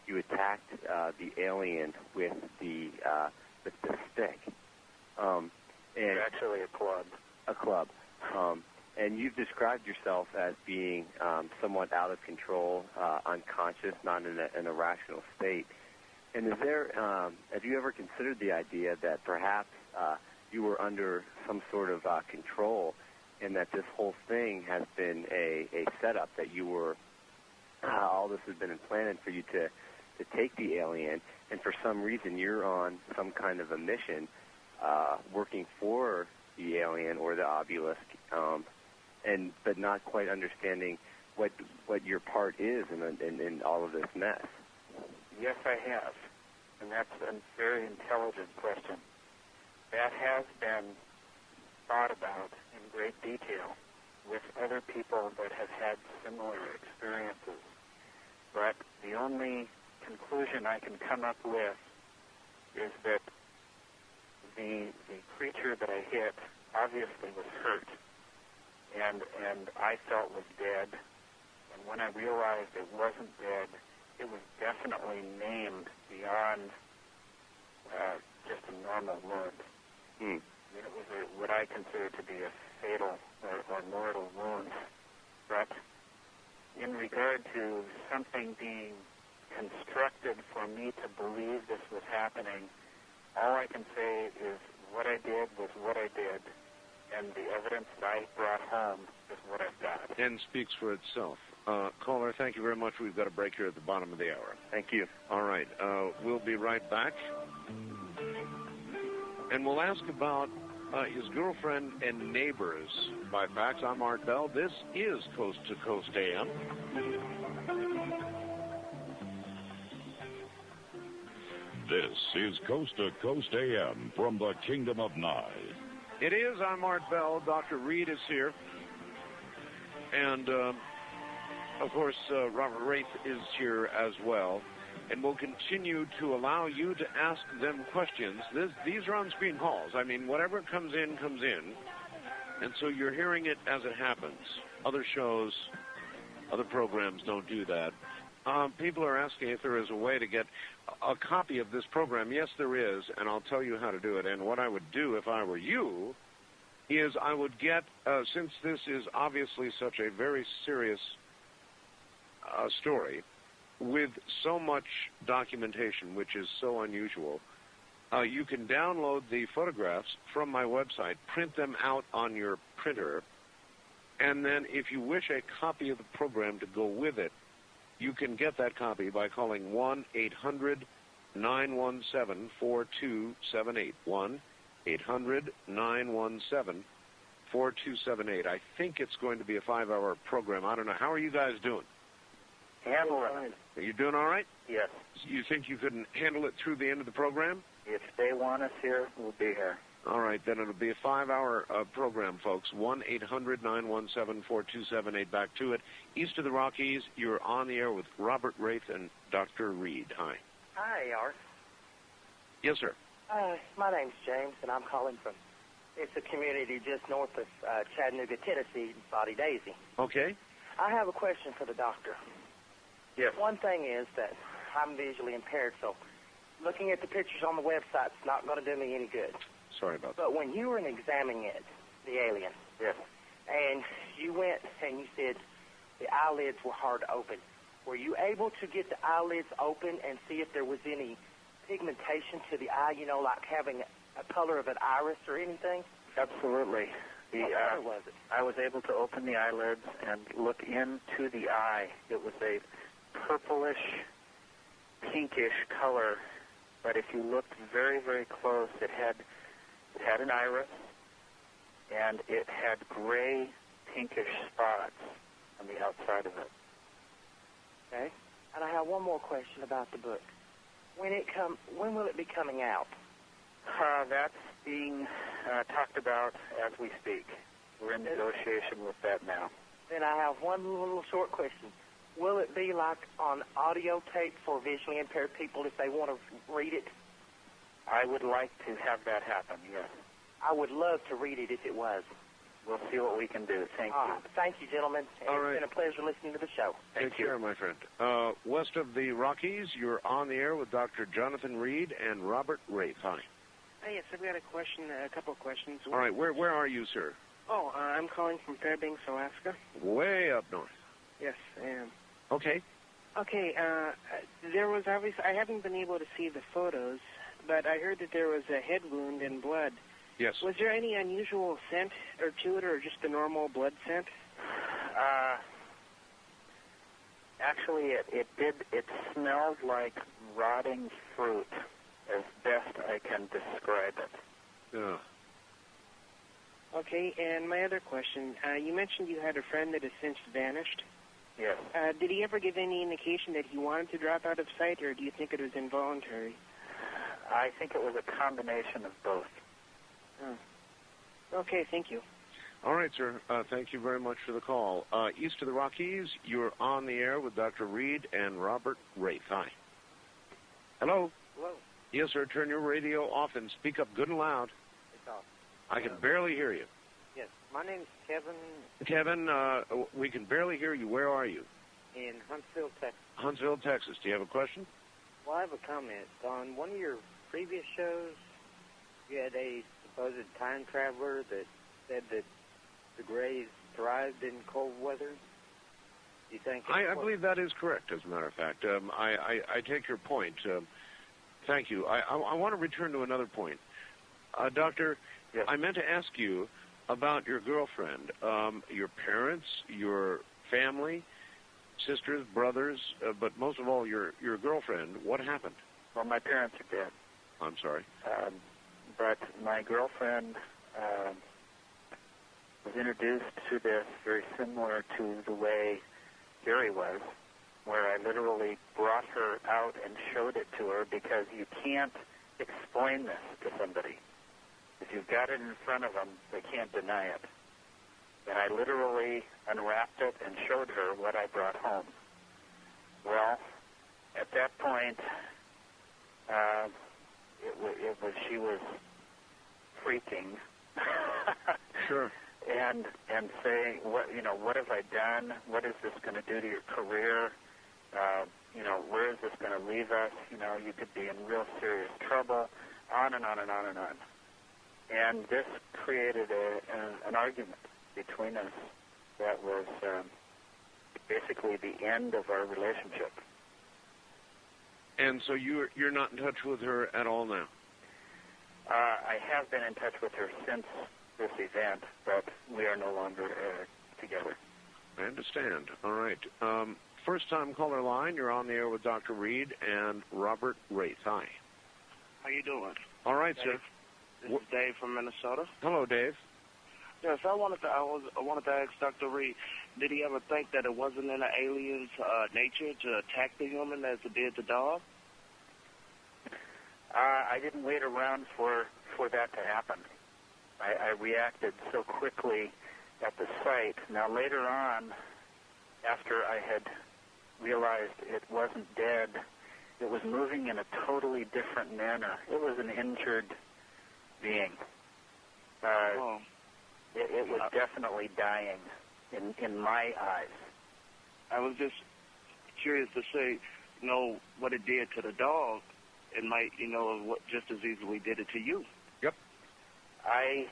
you attacked the alien with the stick. And actually a club. A club. And you've described yourself as being somewhat out of control, unconscious, not in a rational state. And is there, have you ever considered the idea that perhaps you were under some sort of control and that this whole thing has been a setup, that you were, all this has been implanted for you to take the alien, and for some reason you're on some kind of a mission working for the alien or the obelisk, but not quite understanding what your part is in all of this mess? Yes, I have, and that's a very intelligent question. That has been thought about in great detail with other people that have had similar experiences. But the only conclusion I can come up with is that the creature that I hit obviously was hurt, and I felt was dead. And when I realized it wasn't dead, it was definitely maimed beyond just a normal wound. It was what I consider to be a fatal or mortal wound. But in regard to something being constructed for me to believe this was happening, all I can say is what I did was what I did, and the evidence that I brought home is what I've got. And speaks for itself. Caller, thank you very much. We've got a break here at the bottom of the hour. Thank you. All right. We'll be right back. And we'll ask about his girlfriend and neighbors by fax. I'm Art Bell. This is Coast to Coast AM. This is Coast to Coast AM from the Kingdom of Nye. It is. I'm Art Bell. Dr. Reed is here. And, of course, Robert Wraith is here as well. And we'll continue to allow you to ask them questions. These are on-screen calls. I mean, whatever comes in, comes in. And so you're hearing it as it happens. Other shows, other programs don't do that. People are asking if there is a way to get a copy of this program. Yes, there is, and I'll tell you how to do it. And what I would do if I were you is I would get, since this is obviously such a very serious story, with so much documentation, which is so unusual, you can download the photographs from my website, print them out on your printer, and then if you wish a copy of the program to go with it, you can get that copy by calling 1-800-917-4278. 1-800-917-4278. I think it's going to be a 5-hour program. I don't know. How are you guys doing? Handle it. Are you doing all right? Yes. You think you can handle it through the end of the program? If they want us here, we'll be here. All right, then it'll be a 5-hour program, folks. 1-800-917-4278. Back to it. East of the Rockies, you're on the air with Robert Wraith and Dr. Reed. Hi. Hi, Art. Yes, sir. My name's James, and I'm calling from, it's a community just north of Chattanooga, Tennessee, Body Daisy. Okay. I have a question for the doctor. Yes. One thing is that I'm visually impaired, so looking at the pictures on the website is not going to do me any good. Sorry about that. But when you were examining it, the alien, yes, and you went and you said the eyelids were hard to open, were you able to get the eyelids open and see if there was any pigmentation to the eye, you know, like having a color of an iris or anything? Absolutely. What color was it? I was able to open the eyelids and look into the eye. It was a purplish, pinkish color, but if you looked very, very close, it had an iris, and it had gray, pinkish spots on the outside of it. Okay. And I have one more question about the book. When will it be coming out? That's being talked about as we speak. We're in negotiation with that now. Then I have one little short question. Will it be like on audio tape for visually impaired people if they want to read it? I would like to have that happen, yes. I would love to read it if it was. We'll see what we can do. Thank you. Thank you, gentlemen. It's been a pleasure listening to the show. Take care, my friend. West of the Rockies, you're on the air with Dr. Jonathan Reed and Robert Wraith. Hi. Yes, I've got a couple of questions. All right, where are you, sir? Oh, I'm calling from Fairbanks, Alaska. Way up north. Yes, I am. Okay. Okay, there was obviously, I haven't been able to see the photos, but I heard that there was a head wound and blood. Yes. Was there any unusual scent to it, or just the normal blood scent? Actually, it smelled like rotting fruit, as best I can describe it. Yeah. Okay, and my other question, you mentioned you had a friend that has since vanished. Yes. Did he ever give any indication that he wanted to drop out of sight, or do you think it was involuntary? I think it was a combination of both. Oh. Okay, thank you. All right, sir. Thank you very much for the call. East of the Rockies, you're on the air with Dr. Reed and Robert Wraith. Hi. Hello? Hello. Yes, sir. Turn your radio off and speak up good and loud. It's off. I can barely hear you. Yes. My name's Kevin. Kevin, we can barely hear you. Where are you? In Huntsville, Texas. Huntsville, Texas. Do you have a question? Well, I have a comment. On one of your previous shows, you had a supposed time traveler that said that the Greys thrived in cold weather. Do you think? I believe that is correct, as a matter of fact. I take your point. Thank you. I want to return to another point. Doctor, yes. I meant to ask you about your girlfriend, your parents, your family, sisters, brothers, but most of all, your girlfriend. What happened? Well, my parents are dead. I'm sorry. But my girlfriend was introduced to this very similar to the way Gary was, where I literally brought her out and showed it to her, because you can't explain this to somebody. If you've got it in front of them, they can't deny it. And I literally unwrapped it and showed her what I brought home. Well, at that point, she was freaking. Sure. and say, what have I done? What is this going to do to your career? Where is this going to leave us? You could be in real serious trouble, on and on and on and on. And this created an argument between us that was basically the end of our relationship. And so you're not in touch with her at all now? I have been in touch with her since this event, but we are no longer together. I understand. All right. First-time caller line, you're on the air with Dr. Reed and Robert Wraith. Hi. How you doing? All right, Dave. sir. This is Dave from Minnesota. Hello, Dave. Yes, I wanted to ask Dr. Reed, did he ever think that it wasn't in an alien's nature to attack the human as it did the dog? I didn't wait around for that to happen. I reacted so quickly at the sight. Now, later on, after I had realized it wasn't dead, it was moving in a totally different manner. It was an injured being. It was definitely dying in my eyes. I was just curious to say, what it did to the dog. It might, what just as easily did it to you. Yep. I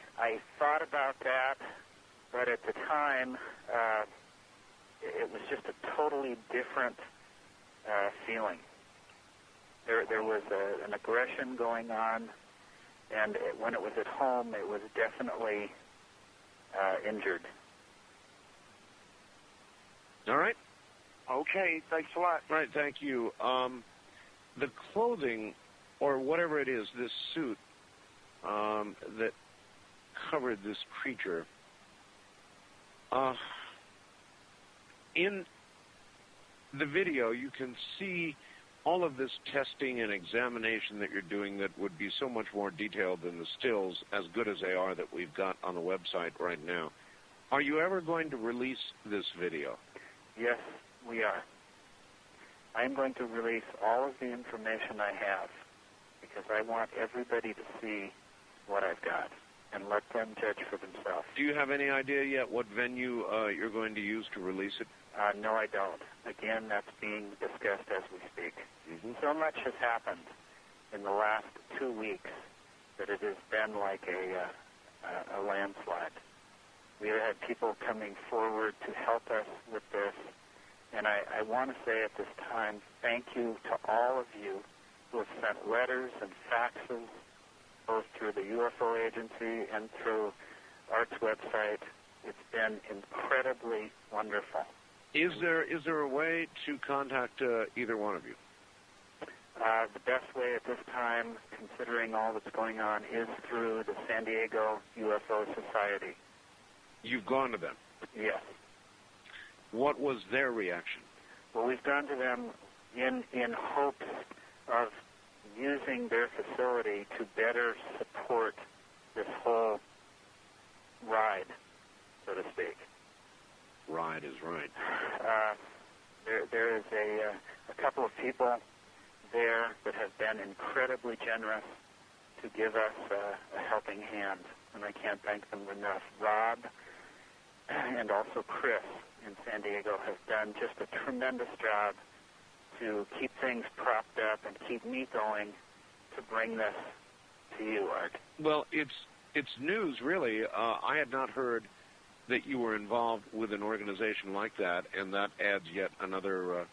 thought about that, but at the time, it was just a totally different feeling. There was an aggression going on, and when it was at home, it was definitely injured. All right. Okay, thanks a lot. Right, thank you. The clothing, or whatever it is, this suit that covered this creature, in the video you can see all of this testing and examination that you're doing that would be so much more detailed than the stills, as good as they are, that we've got on the website right now. Are you ever going to release this video? Yes, we are. I'm going to release all of the information I have because I want everybody to see what I've got and let them judge for themselves. Do you have any idea yet what venue you're going to use to release it? No, I don't. Again, that's being discussed as we speak. Mm-hmm. So much has happened in the last 2 weeks that it has been like a landslide. We have had people coming forward to help us with this. And I want to say at this time, thank you to all of you who have sent letters and faxes, both through the UFO Agency and through Art's website. It's been incredibly wonderful. Is there a way to contact either one of you? The best way at this time, considering all that's going on, is through the San Diego UFO Society. You've gone to them? Yes. What was their reaction? Well, we've gone to them in hopes of using their facility to better support this whole ride, so to speak. Ride is right. There is a couple of people there that have been incredibly generous to give us a helping hand, and I can't thank them enough. Rob and also Chris in San Diego have done just a tremendous job to keep things propped up and keep me going to bring this to you, Art. Well, it's news, really. I had not heard that you were involved with an organization like that, and that adds yet another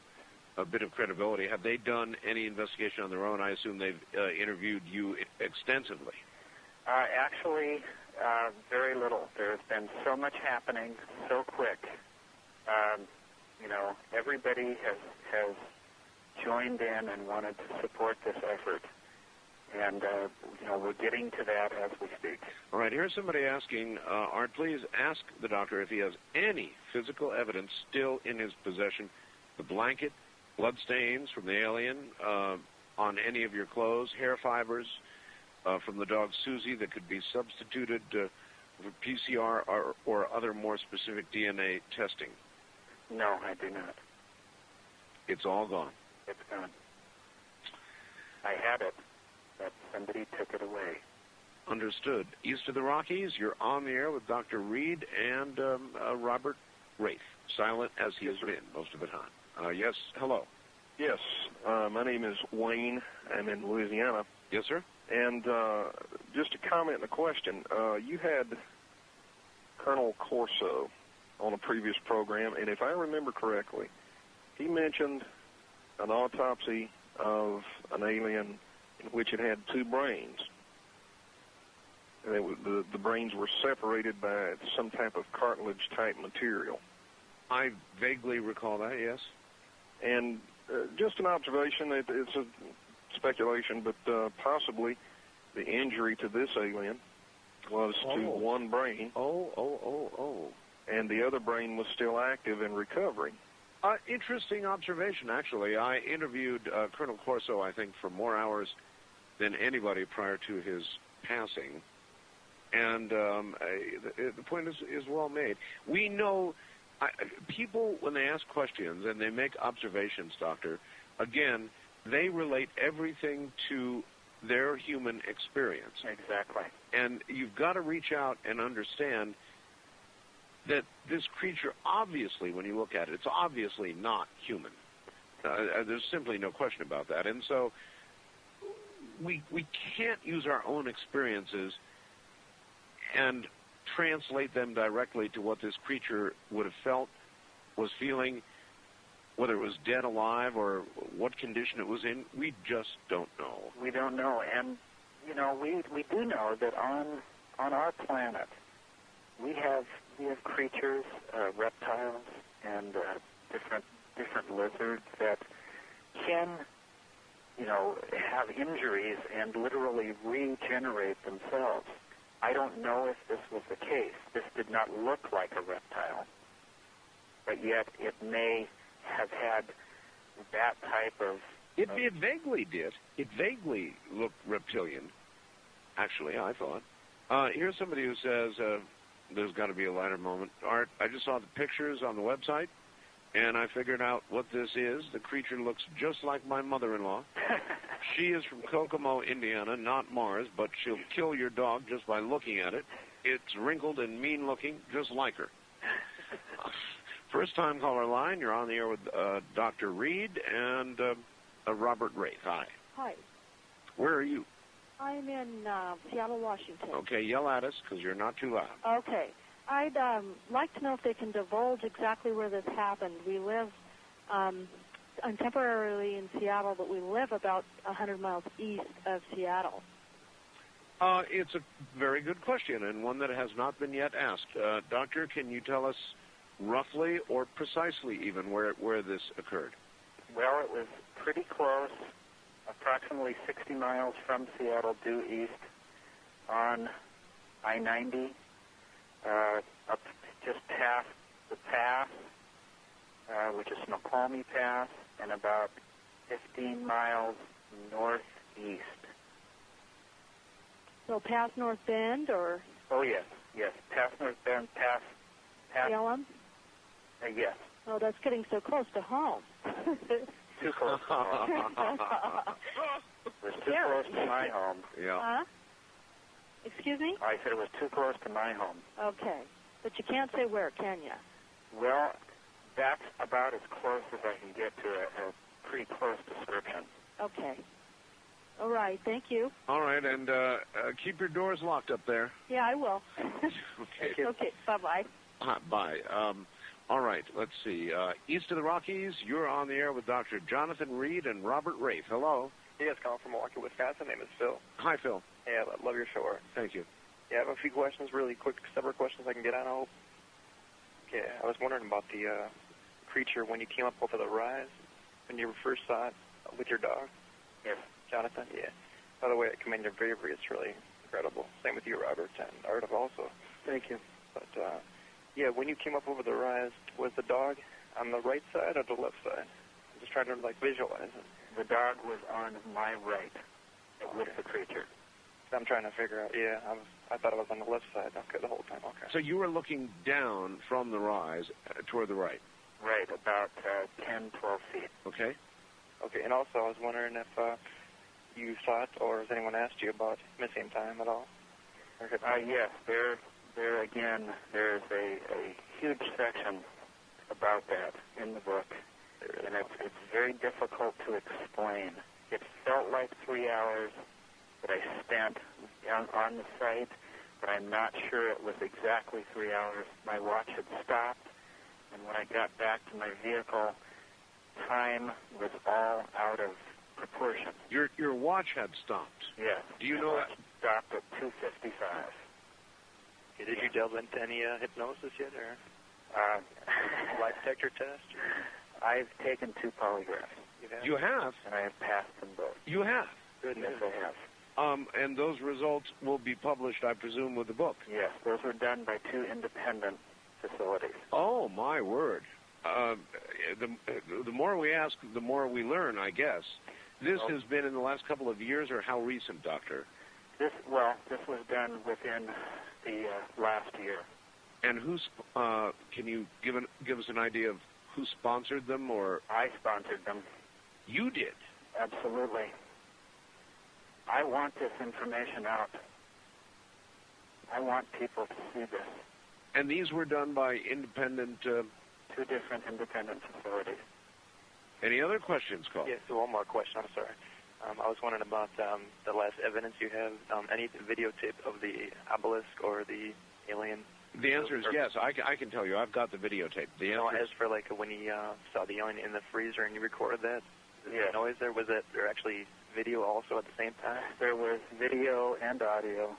a bit of credibility. Have they done any investigation on their own? I assume they've interviewed you extensively. Actually, very little. There's been so much happening so quick. Everybody has joined in and wanted to support this effort. And, we're getting to that as we speak. All right, here's somebody asking, Art, please ask the doctor if he has any physical evidence still in his possession, the blanket, blood stains from the alien on any of your clothes, hair fibers from the dog Susie that could be substituted for PCR or other more specific DNA testing. No, I do not. It's all gone. It's gone. I had it, but somebody took it away. Understood. East of the Rockies, you're on the air with Dr. Reed and Robert Wraith, silent as he has been most of the time. Yes, hello. Yes, my name is Wayne. I'm in Louisiana. Yes, sir. And just a comment and a question. You had Colonel Corso on a previous program, and if I remember correctly, he mentioned an autopsy of an alien in which it had two brains. And the brains were separated by some type of cartilage-type material. I vaguely recall that, yes. And just an observation, it's a speculation, but possibly the injury to this alien was to one brain. And the other brain was still active and recovering. Interesting observation, actually. I interviewed Colonel Corso, I think, for more hours than anybody prior to his passing. And the point is well made. We know people, when they ask questions and they make observations, Doctor, again, they relate everything to their human experience. Exactly. And you've got to reach out and understand that this creature, obviously, when you look at it, it's obviously not human. There's simply no question about that. And so we can't use our own experiences and translate them directly to what this creature would have felt, was feeling, whether it was dead, alive, or what condition it was in. We just don't know. We don't know. And, you know, we do know that on our planet, we have creatures, reptiles, and different lizards that can, you know, have injuries and literally regenerate themselves. I don't know if this was the case. This did not look like a reptile, but yet it may have had that type of... It vaguely did. It vaguely looked reptilian, actually, I thought. Here's somebody who says, there's got to be a lighter moment. Art, I just saw the pictures on the website, and I figured out what this is. The creature looks just like my mother-in-law. She is from Kokomo, Indiana, not Mars, but she'll kill your dog just by looking at it. It's wrinkled and mean-looking, just like her. First-time caller line. You're on the air with Dr. Reed and Robert Wraith. Hi. Hi. Where are you? I'm in Seattle, Washington. Okay, yell at us because you're not too loud. Okay. I'd like to know if they can divulge exactly where this happened. We live temporarily in Seattle, but we live about 100 miles east of Seattle. It's a very good question, and one that has not been yet asked. Doctor, can you tell us roughly or precisely even where this occurred? Well, it was pretty close, approximately 60 miles from Seattle due east on I-90, up just past the pass, which is Snoqualmie Pass, and about 15 miles northeast. So past North Bend, or? Oh, yes, past North Bend, past Salem? Yes. Oh, that's getting so close to home. Too close to home. It was too close to my home. Yeah. Excuse me? I said it was too close to my home. Okay. But you can't say where, can you? Well, that's about as close as I can get to a pretty close description. Okay. All right. Thank you. All right, and keep your doors locked up there. Yeah, I will. Okay. Okay. Bye-bye. Bye. All right, let's see. East of the Rockies, you're on the air with Dr. Jonathan Reed and Robert Wraith. Hello. Yes, calling from Milwaukee, Wisconsin. My name is Phil. Hi, Phil. Yeah, I love your show. Thank you. Yeah, I have a few questions, really quick, separate questions I can get on, I hope. Okay, I was wondering about the creature when you came up over the rise, when you first saw it with your dog. Yes. Jonathan, yeah. By the way, I commend your bravery. It's really incredible. Same with you, Robert, and Art also. Thank you. But, yeah, when you came up over the rise, was the dog on the right side or the left side? I'm just trying to, visualize it. The dog was on my right with the creature. I'm trying to figure out, yeah, I thought it was on the left side, okay, the whole time, okay. So you were looking down from the rise toward the right? Right, about 10, 12 feet. Okay. Okay, and also I was wondering if you thought or has anyone asked you about missing time at all? Yes, there again, there's a huge section about that in the book, and it's very difficult to explain. It felt like 3 hours that I spent on the site, but I'm not sure it was exactly 3 hours. My watch had stopped, and when I got back to my vehicle, time was all out of proportion. Your watch had stopped. Yes. Do you know that? Stopped at 2:55. Okay, did you delve into any hypnosis yet, or lie detector test? I've taken 2 polygraphs. You have? And I have passed them both. You have? Goodness, I have. And those results will be published, I presume, with the book? Yes, those were done by 2 independent facilities. Oh, my word. The more we ask, the more we learn, I guess. This has been in the last couple of years, or how recent, Doctor? This was done within the last year. And can you give us an idea of who sponsored them, or? I sponsored them. You did? Absolutely. I want this information out. I want people to see this. And these were done by independent... 2 different independent facilities. Any other questions, Carl? Yes, so one more question, I'm sorry. I was wondering about the last evidence you have, any videotape of the obelisk or the alien? The answer is yes. I can tell you. I've got the videotape. The answer as for like when you saw the alien in the freezer and you recorded that, yes. The noise there, was there actually video also at the same time? There was video and audio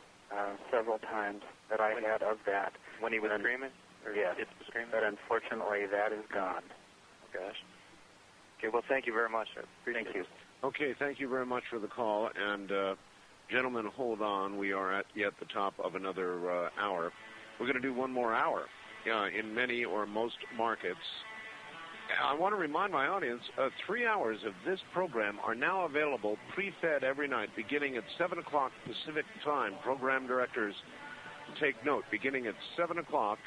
several times that I had of that. When he was screaming? Or yes, it was screaming? But unfortunately that is gone. Oh, gosh. Okay, well, thank you very much. Thank you. Okay, thank you very much for the call. And, gentlemen, hold on. We are at the top of another hour. We're going to do one more hour in many or most markets. I want to remind my audience, 3 hours of this program are now available pre-fed every night, beginning at 7 o'clock Pacific time. Program directors, take note, beginning at 7 o'clock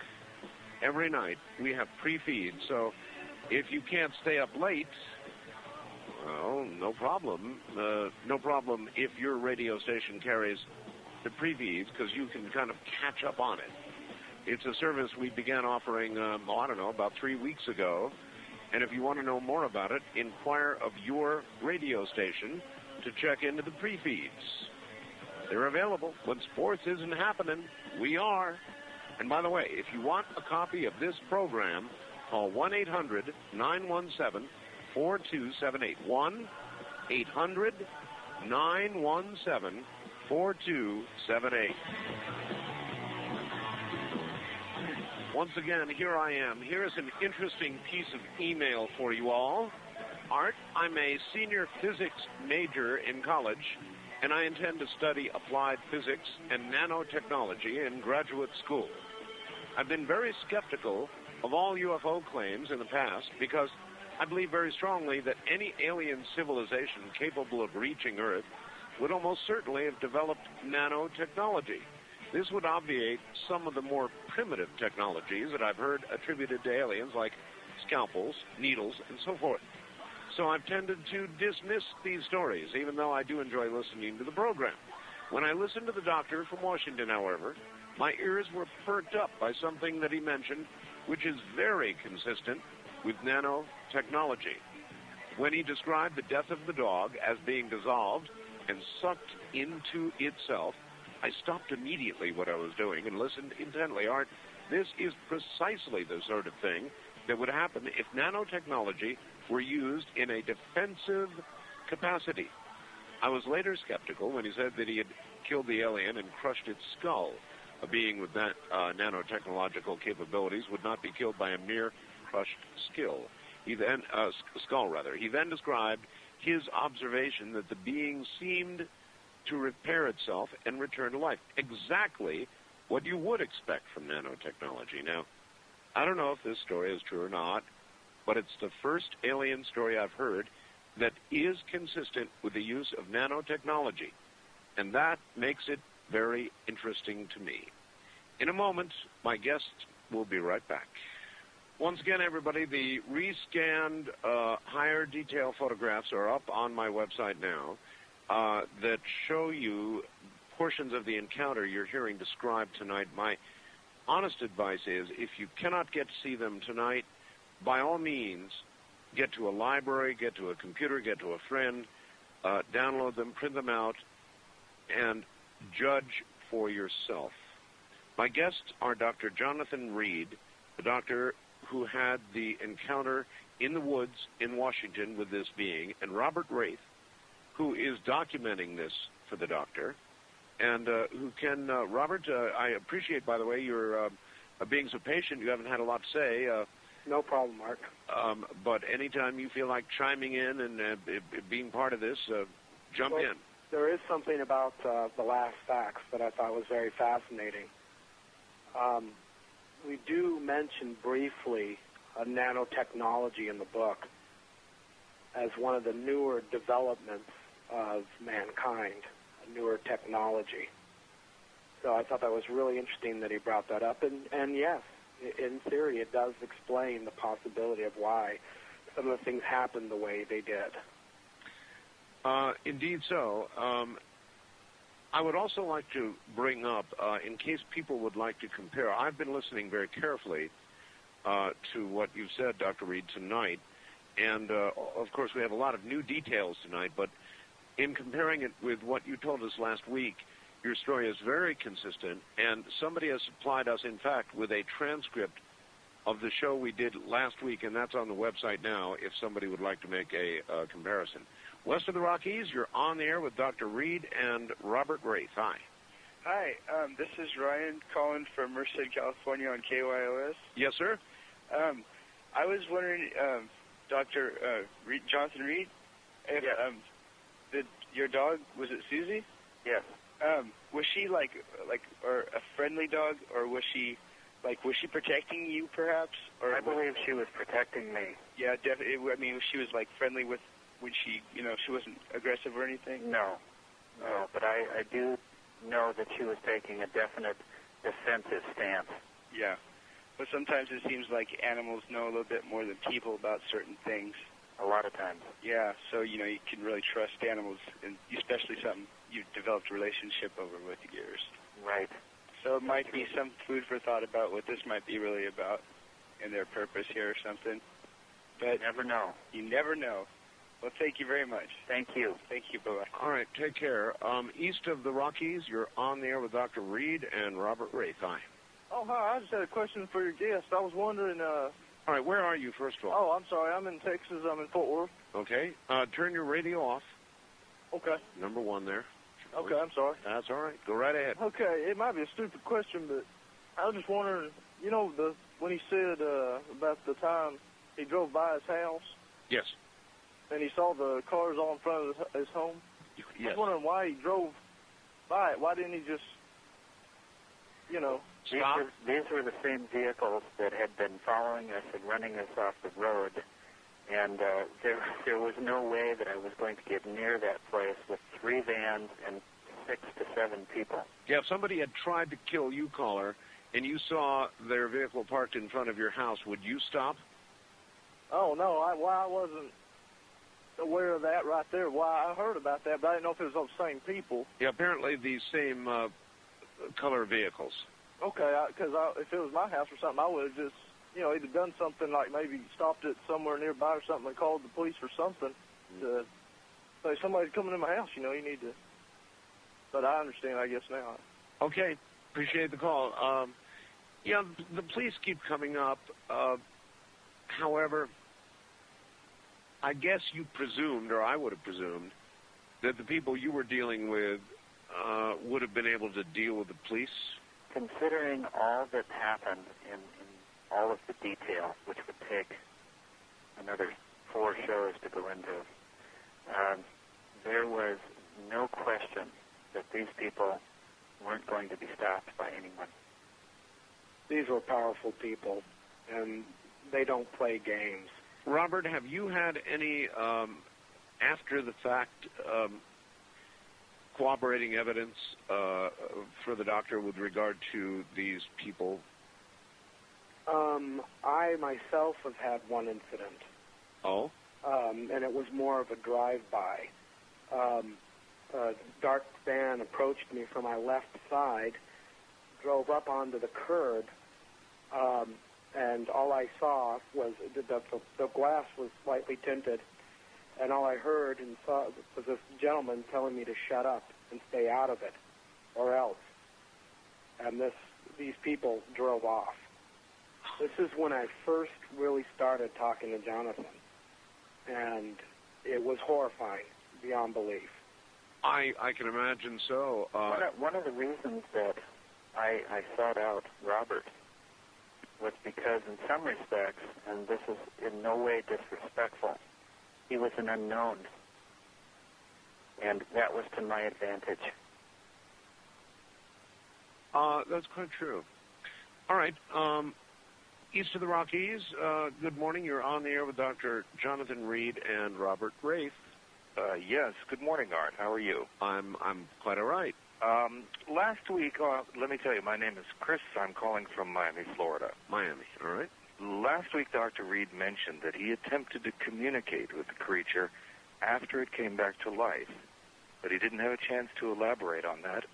every night, we have pre-feed. So if you can't stay up late, well, no problem. No problem if your radio station carries the pre-feeds, because you can kind of catch up on it. It's a service we began offering, about 3 weeks ago. And if you want to know more about it, inquire of your radio station to check into the pre-feeds. They're available. When sports isn't happening, we are. And by the way, if you want a copy of this program, call 1-800-917-4278. 1-800-917-4278. Once again, here I am. Here's an interesting piece of email for you all. Art, I'm a senior physics major in college, and I intend to study applied physics and nanotechnology in graduate school. I've been very skeptical of all UFO claims in the past because I believe very strongly that any alien civilization capable of reaching Earth would almost certainly have developed nanotechnology. This would obviate some of the more primitive technologies that I've heard attributed to aliens, like scalpels, needles, and so forth. So I've tended to dismiss these stories, even though I do enjoy listening to the program. When I listened to the doctor from Washington, however, my ears were perked up by something that he mentioned, which is very consistent with nanotechnology. When he described the death of the dog as being dissolved and sucked into itself, I stopped immediately what I was doing and listened intently. Art, this is precisely the sort of thing that would happen if nanotechnology were used in a defensive capacity. I was later skeptical when he said that he had killed the alien and crushed its skull. A being with that nanotechnological capabilities would not be killed by a mere crushed skull. He then described his observation that the being seemed to repair itself and return to life. Exactly what you would expect from nanotechnology. Now, I don't know if this story is true or not, but it's the first alien story I've heard that is consistent with the use of nanotechnology, and that makes it very interesting to me. In a moment, my guest will be right back. Once again, everybody, the rescanned higher detail photographs are up on my website now that show you portions of the encounter you're hearing described tonight. My honest advice is, if you cannot get to see them tonight, by all means, get to a library, get to a computer, get to a friend, download them, print them out, and judge for yourself. My guests are Dr. Jonathan Reed, the doctor who had the encounter in the woods in Washington with this being, and Robert Wraith, who is documenting this for the doctor, and who can, Robert, I appreciate, by the way, your being so patient. You haven't had a lot to say. No problem, Mark. But anytime you feel like chiming in and being part of this, jump in. There is something about the last facts that I thought was very fascinating. We do mention briefly nanotechnology in the book as one of the newer developments of mankind, a newer technology. So I thought that was really interesting that he brought that up. And yes, in theory, it does explain the possibility of why some of the things happened the way they did. Indeed so. I would also like to bring up, in case people would like to compare, I've been listening very carefully to what you've said, Dr. Reed, tonight. And, of course, we have a lot of new details tonight, but in comparing it with what you told us last week, your story is very consistent, and somebody has supplied us, in fact, with a transcript of the show we did last week, and that's on the website now if somebody would like to make a comparison. West of the Rockies, you're on the air with Dr. Reed and Robert Wraith. Hi. Hi, this is Ryan calling from Merced, California on KYOS. Yes, sir. I was wondering, Dr. Reed, Jonathan Reed, if did your dog, was it Susie? Yes. Was she like or a friendly dog, or was she protecting you perhaps? Or I believe she was protecting me. Yeah, definitely. I mean, she was like friendly with when she, she wasn't aggressive or anything. No, but I do know that she was taking a definite defensive stance. Yeah, but sometimes it seems like animals know a little bit more than people about certain things. A lot of times. Yeah, so you can really trust animals, and especially something you've developed a relationship over with the years. Right. So it might be some food for thought about what this might be really about and their purpose here or something. But you never know. You never know. Well, thank you very much. Thank you. Thank you. Bye-bye. All right, take care. East of the Rockies, you're on there with Dr. Reed and Robert Wraith. Hi. Oh, hi. I just had a question for your guest. I was wondering... All right, where are you, first of all? Oh, I'm sorry. I'm in Texas. I'm in Fort Worth. Okay. Turn your radio off. Okay. Number one there. Okay, I'm sorry. That's all right. Go right ahead. Okay, it might be a stupid question, but I was just wondering, when he said about the time he drove by his house? Yes. And he saw the cars all in front of his home? Yes. I was wondering why he drove by it. Why didn't he just, stop? These were the same vehicles that had been following us and running us off the road. And there was no way that I was going to get near that place with 3 vans and 6 to 7 people. Yeah, if somebody had tried to kill you, caller, and you saw their vehicle parked in front of your house, would you stop? Oh, no, I wasn't aware of that right there. Why, I heard about that, but I didn't know if it was those same people. Yeah, apparently these same color vehicles. Okay, because if it was my house or something, I would have just, either done something like maybe stopped it somewhere nearby or something and called the police or something to say, somebody's coming in my house, you need to. But I understand, I guess, now. Okay, appreciate the call. The police keep coming up. However, I guess you presumed, or I would have presumed, that the people you were dealing with would have been able to deal with the police? Considering all that happened in all of the detail, which would take another 4 shows to go into, there was no question that these people weren't going to be stopped by anyone. These were powerful people, and they don't play games. Robert, have you had any, after-the-fact, corroborating evidence for the doctor with regard to these people? I myself have had one incident. Oh? And it was more of a drive-by. a dark van approached me from my left side, drove up onto the curb, and all I saw was the glass was slightly tinted, and all I heard and saw was this gentleman telling me to shut up and stay out of it, or else. And these people drove off. This is when I first really started talking to Jonathan, and it was horrifying beyond belief. I can imagine so. One of the reasons that I sought out Robert was because in some respects, and this is in no way disrespectful, he was an unknown, and that was to my advantage. That's quite true. All right. East of the Rockies, good morning. You're on the air with Dr. Jonathan Reed and Robert Rafe. Yes. Good morning, Art. How are you? I'm quite all right. Last week, let me tell you, my name is Chris. I'm calling from Miami, Florida. Miami, all right. Last week, Dr. Reed mentioned that he attempted to communicate with the creature after it came back to life, but he didn't have a chance to elaborate on that,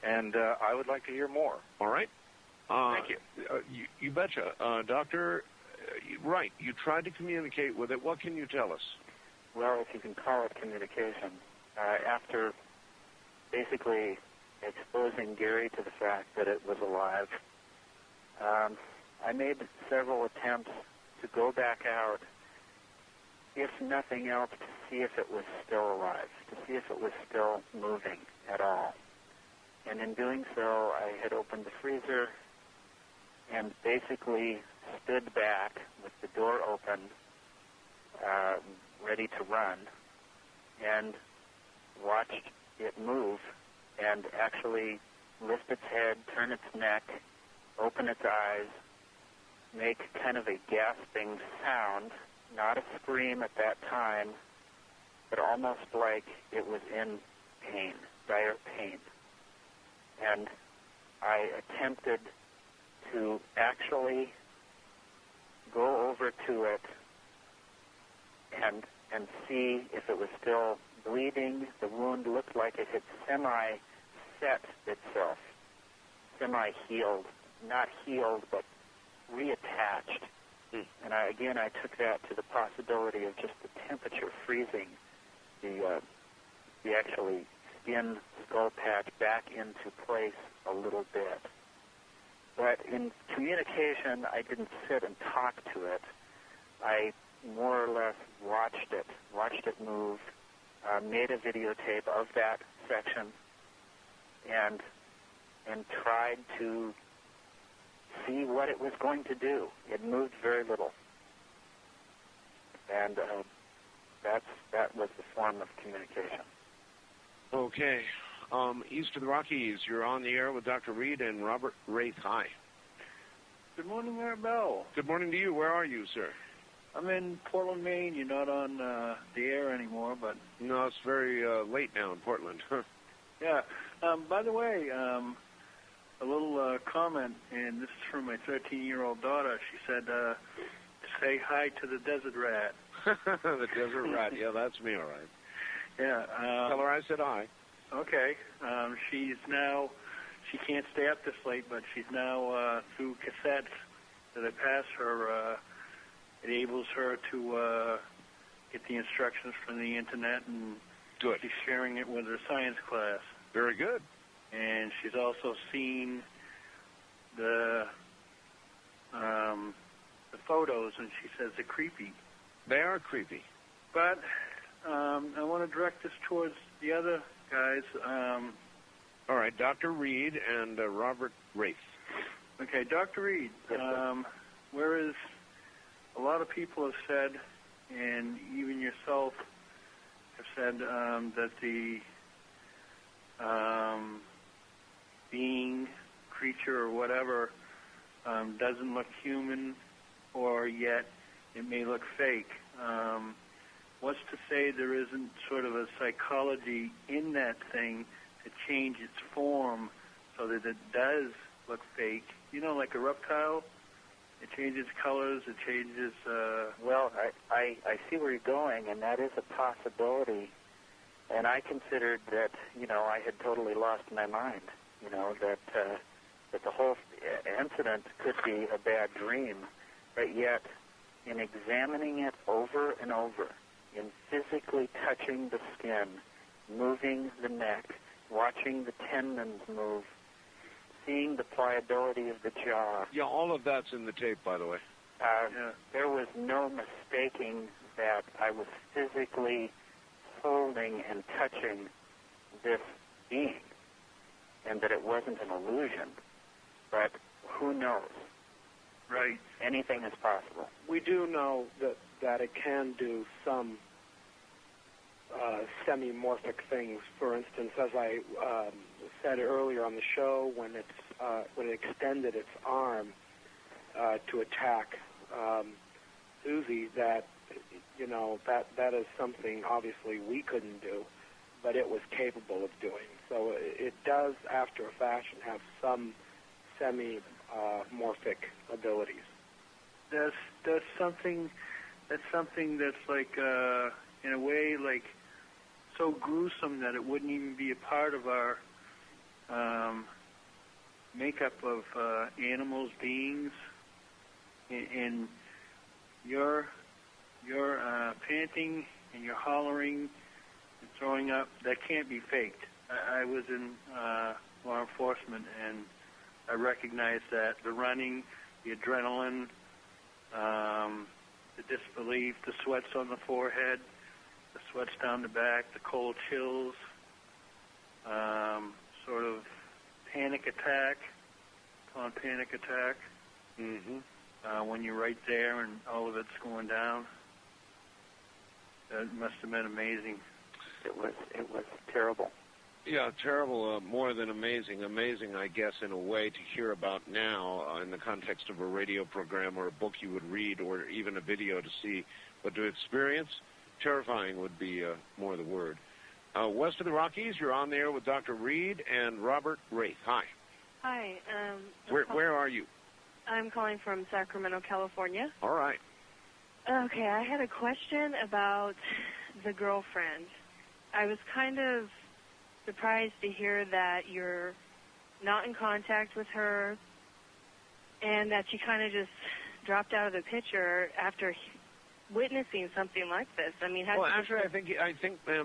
and I would like to hear more. All right. Thank you. You betcha. Doctor, right, you tried to communicate with it. What can you tell us? Well, if you can call it communication, after basically exposing Gary to the fact that it was alive, I made several attempts to go back out, if nothing else, to see if it was still alive, to see if it was still moving at all. And in doing so, I had opened the freezer and basically stood back with the door open, ready to run, and watched it move and actually lift its head, turn its neck, open its eyes, make kind of a gasping sound, not a scream at that time, but almost like it was in pain, dire pain. And I attempted to actually go over to it and see if it was still bleeding. The wound looked like it had semi-set itself, semi-healed, not healed, but reattached. And I took that to the possibility of just the temperature freezing the actually skin skull patch back into place a little bit. But in communication, I didn't sit and talk to it. I more or less watched it move, made a videotape of that section, and tried to see what it was going to do. It moved very little. And that was the form of communication. Okay. East of the Rockies, you're on the air with Dr. Reed and Robert Rafe. Hi. Good morning, Bell. Good morning to you. Where are you, sir? I'm in Portland, Maine. You're not on the air anymore, but... No, it's very late now in Portland. Yeah. By the way, a little comment, and this is from my 13-year-old daughter. She said, say hi to the desert rat. The desert rat. Yeah, that's me, all right. Yeah. Tell her I said hi. Okay. She's now, she can't stay up this late, but she's now, through cassettes that I pass her, it enables her to get the instructions from the internet, and good. She's sharing it with her science class. Very good. And she's also seen the photos, and she says they're creepy. They are creepy. But I want to direct this towards the other guys. All right, Dr. Reed and Robert Rafe. Okay, Dr. Reed, whereas a lot of people have said, and even yourself have said, that the being, creature, or whatever doesn't look human, or yet it may look fake. What's to say there isn't sort of a psychology in that thing to change its form so that it does look fake? You know, like a reptile, it changes colors, it changes... Well, I see where you're going, and that is a possibility. And I considered that, I had totally lost my mind, that the whole incident could be a bad dream, but yet in examining it over and over, in physically touching the skin, moving the neck, watching the tendons move, seeing the pliability of the jaw. Yeah, all of that's in the tape, by the way. There was no mistaking that I was physically holding and touching this being, and that it wasn't an illusion. But who knows? Right. Anything is possible. We do know that it can do some semi-morphic things. For instance, as I said earlier on the show, when it extended its arm to attack Susie, that is something obviously we couldn't do, but it was capable of doing. So it does, after a fashion, have some semi-morphic abilities. That's something that's like in a way like so gruesome that it wouldn't even be a part of our makeup of animals, beings. And your panting and your hollering and throwing up, that can't be faked. I was in law enforcement, and I recognized that. The running, the adrenaline, the disbelief, the sweats on the forehead, the sweats down the back, the cold chills, sort of panic attack, upon panic attack. Mm-hmm. When you're right there and all of it's going down. That must have been amazing. It was terrible. Yeah, terrible, more than amazing. Amazing, I guess, in a way to hear about now in the context of a radio program or a book you would read or even a video to see. But to experience, terrifying would be more the word. West of the Rockies, you're on the air with Dr. Reed and Robert Wraith. Hi. Hi. Where are you? I'm calling from Sacramento, California. All right. Okay, I had a question about the girlfriend. I was kind of surprised to hear that you're not in contact with her and that she kind of just dropped out of the picture after witnessing something like this. I mean, well, actually, I think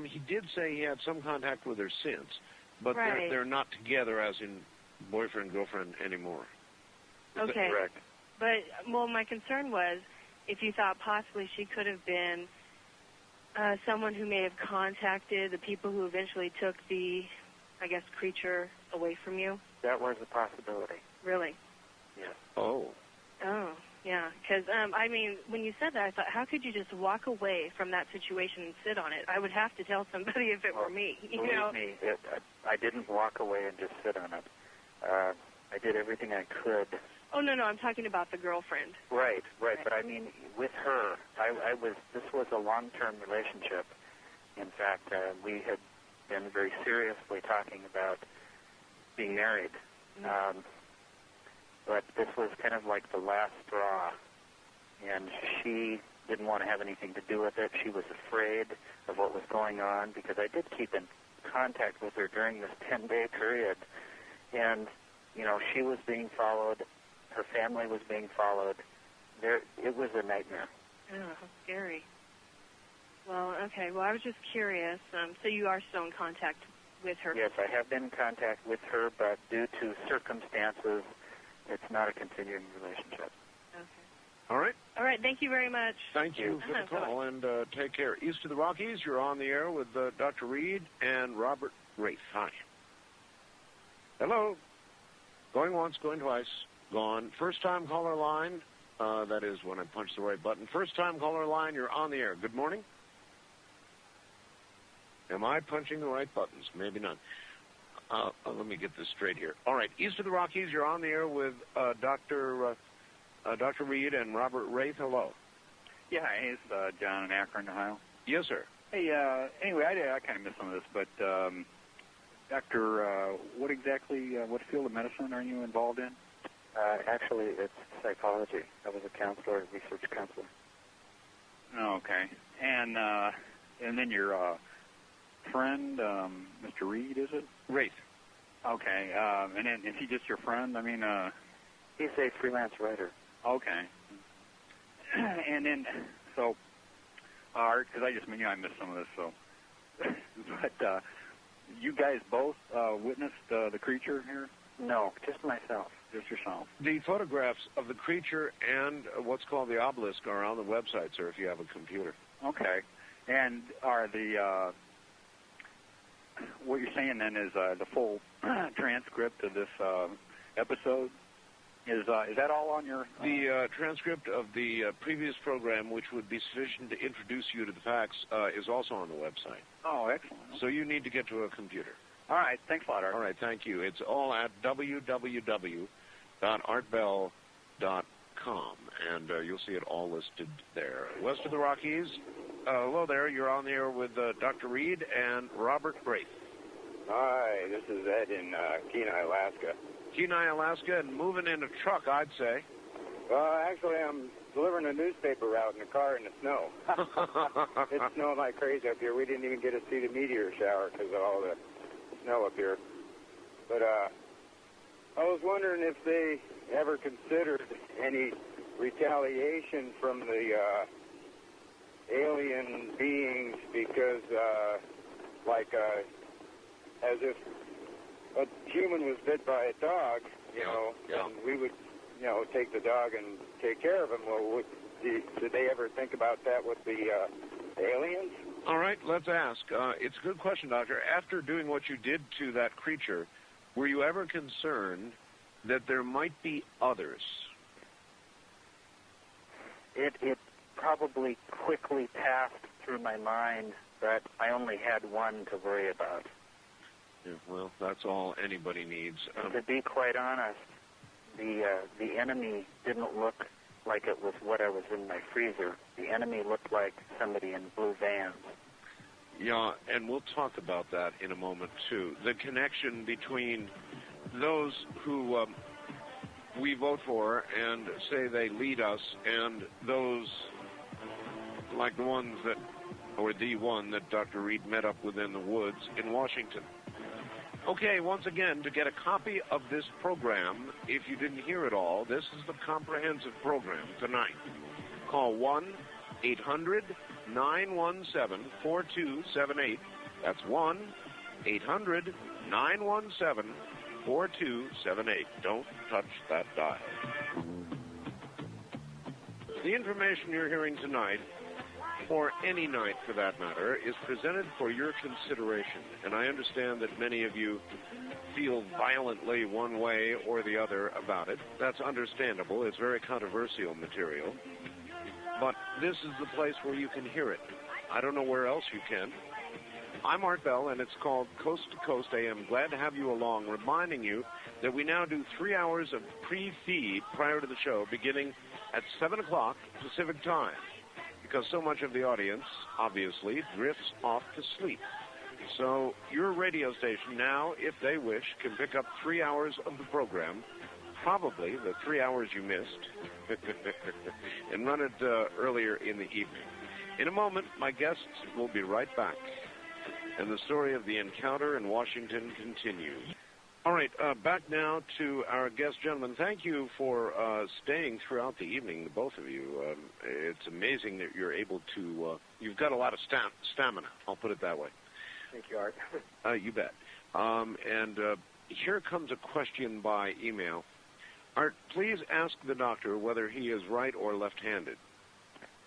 he did say he had some contact with her since, but right. they're not together as in boyfriend, girlfriend anymore. Is okay. that correct? But, well, my concern was if you thought possibly she could have been someone who may have contacted the people who eventually took the, I guess, creature away from you. That was a possibility. Really? Yes. Oh. Oh, yeah. Because, I mean, when you said that, I thought, how could you just walk away from that situation and sit on it? I would have to tell somebody if it were me. You know? Believe me, I didn't walk away and just sit on it. I did everything I could. Oh, no, I'm talking about the girlfriend. Right. But I mean, with her, this was a long-term relationship. In fact, we had been very seriously talking about being married. Mm-hmm. But this was kind of like the last straw. And she didn't want to have anything to do with it. She was afraid of what was going on because I did keep in contact with her during this 10-day period. And, she was being followed. Her family was being followed. It was a nightmare. Oh, how scary. Well, okay. Well, I was just curious. So you are still in contact with her? Yes, I have been in contact with her, but due to circumstances, it's not a continuing relationship. Okay. All right. All right. Thank you very much. Thank you for the call, and take care. East of the Rockies, you're on the air with Dr. Reed and Robert Wraith. Hi. Hello. Going once, going twice. Gone. First-time caller line. That is when I punch the right button. First-time caller line, you're on the air. Good morning. Am I punching the right buttons? Maybe not. Let me get this straight here. All right. East of the Rockies, you're on the air with Dr. Reed and Robert Wraith. Hello. Yeah, hey, it's John in Akron, Ohio. Yes, sir. Hey, anyway, I kind of missed some of this, but Doctor, what field of medicine are you involved in? Actually, it's psychology. I was a counselor, research counselor. Oh, okay. And then your friend, Mr. Reed, is it? Wraith. Okay. And then, is he just your friend? I mean, he's a freelance writer. Okay. And then, so, Art, because I just mean, I missed some of this, so. But you guys both witnessed the creature here? No, just myself. Just yourself. The photographs of the creature and what's called the obelisk are on the website, sir, if you have a computer. Okay. And are the, what you're saying then is the full transcript of this episode? Is that all on your... The transcript of the previous program, which would be sufficient to introduce you to the facts, is also on the website. Oh, excellent. So you need to get to a computer. All right. Thanks a lot, Art. All right. Thank you. It's all at www.artbell.com, and you'll see it all listed there. West of the Rockies, hello there. You're on the air with Dr. Reed and Robert Wraith. Hi, this is Ed in Kenai, Alaska. Kenai, Alaska, and moving in a truck, I'd say. Well, actually, I'm delivering a newspaper route in a car in the snow. It's snowing like crazy up here. We didn't even get to see the meteor shower because of all the snow up here. But I was wondering if they ever considered any retaliation from the alien beings because, as if a human was bit by a dog, and we would, take the dog and take care of him. Well, did they ever think about that with the aliens? All right, let's ask. It's a good question, Doctor. After doing what you did to that creature, were you ever concerned that there might be others? It probably quickly passed through my mind, but I only had one to worry about. Yeah, well, that's all anybody needs. To be quite honest, the enemy didn't look like it was what I was in my freezer. The enemy looked like somebody in blue vans. Yeah, and we'll talk about that in a moment, too. The connection between those who we vote for and say they lead us and those like the ones that, or the one that Dr. Reed met up with in the woods in Washington. Okay, once again, to get a copy of this program, if you didn't hear it all, this is the comprehensive program tonight. Call 1-800-917-4278. That's 1-800-917-4278. Don't touch that dial. The information you're hearing tonight, or any night for that matter, is presented for your consideration. And I understand that many of you feel violently one way or the other about it. That's understandable. It's very controversial material. But this is the place where you can hear it. I don't know where else you can. I'm Art Bell, and it's called Coast to Coast AM. Glad to have you along, reminding you that we now do 3 hours of pre-feed prior to the show, beginning at 7 o'clock Pacific time, because so much of the audience, obviously, drifts off to sleep. So your radio station now, if they wish, can pick up 3 hours of the program, probably the 3 hours you missed, and run it earlier in the evening. In a moment, my guests will be right back, and the story of the encounter in Washington continues. All right, back now to our guest gentlemen. Thank you for staying throughout the evening, the both of you. It's amazing that you're able to, you've got a lot of stamina, I'll put it that way. Thank you, Art. You bet. And here comes a question by email. Art, please ask the doctor whether he is right or left-handed.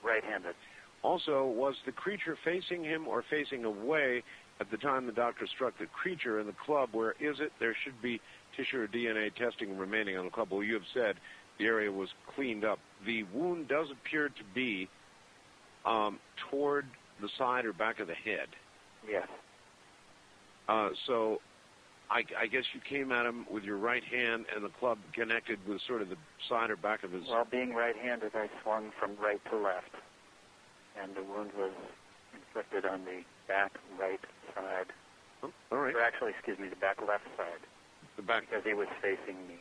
Right-handed. Also, was the creature facing him or facing away at the time the doctor struck the creature in the club? Where is it? There should be tissue or DNA testing remaining on the club. Well, you have said the area was cleaned up. The wound does appear to be toward the side or back of the head. Yes. So I guess you came at him with your right hand and the club connected with sort of the side or back of his... Well, being right-handed, I swung from right to left, and the wound was inflicted on the back right side. Oh, all right. Or actually, excuse me, the back left side. The back... Because he was facing me.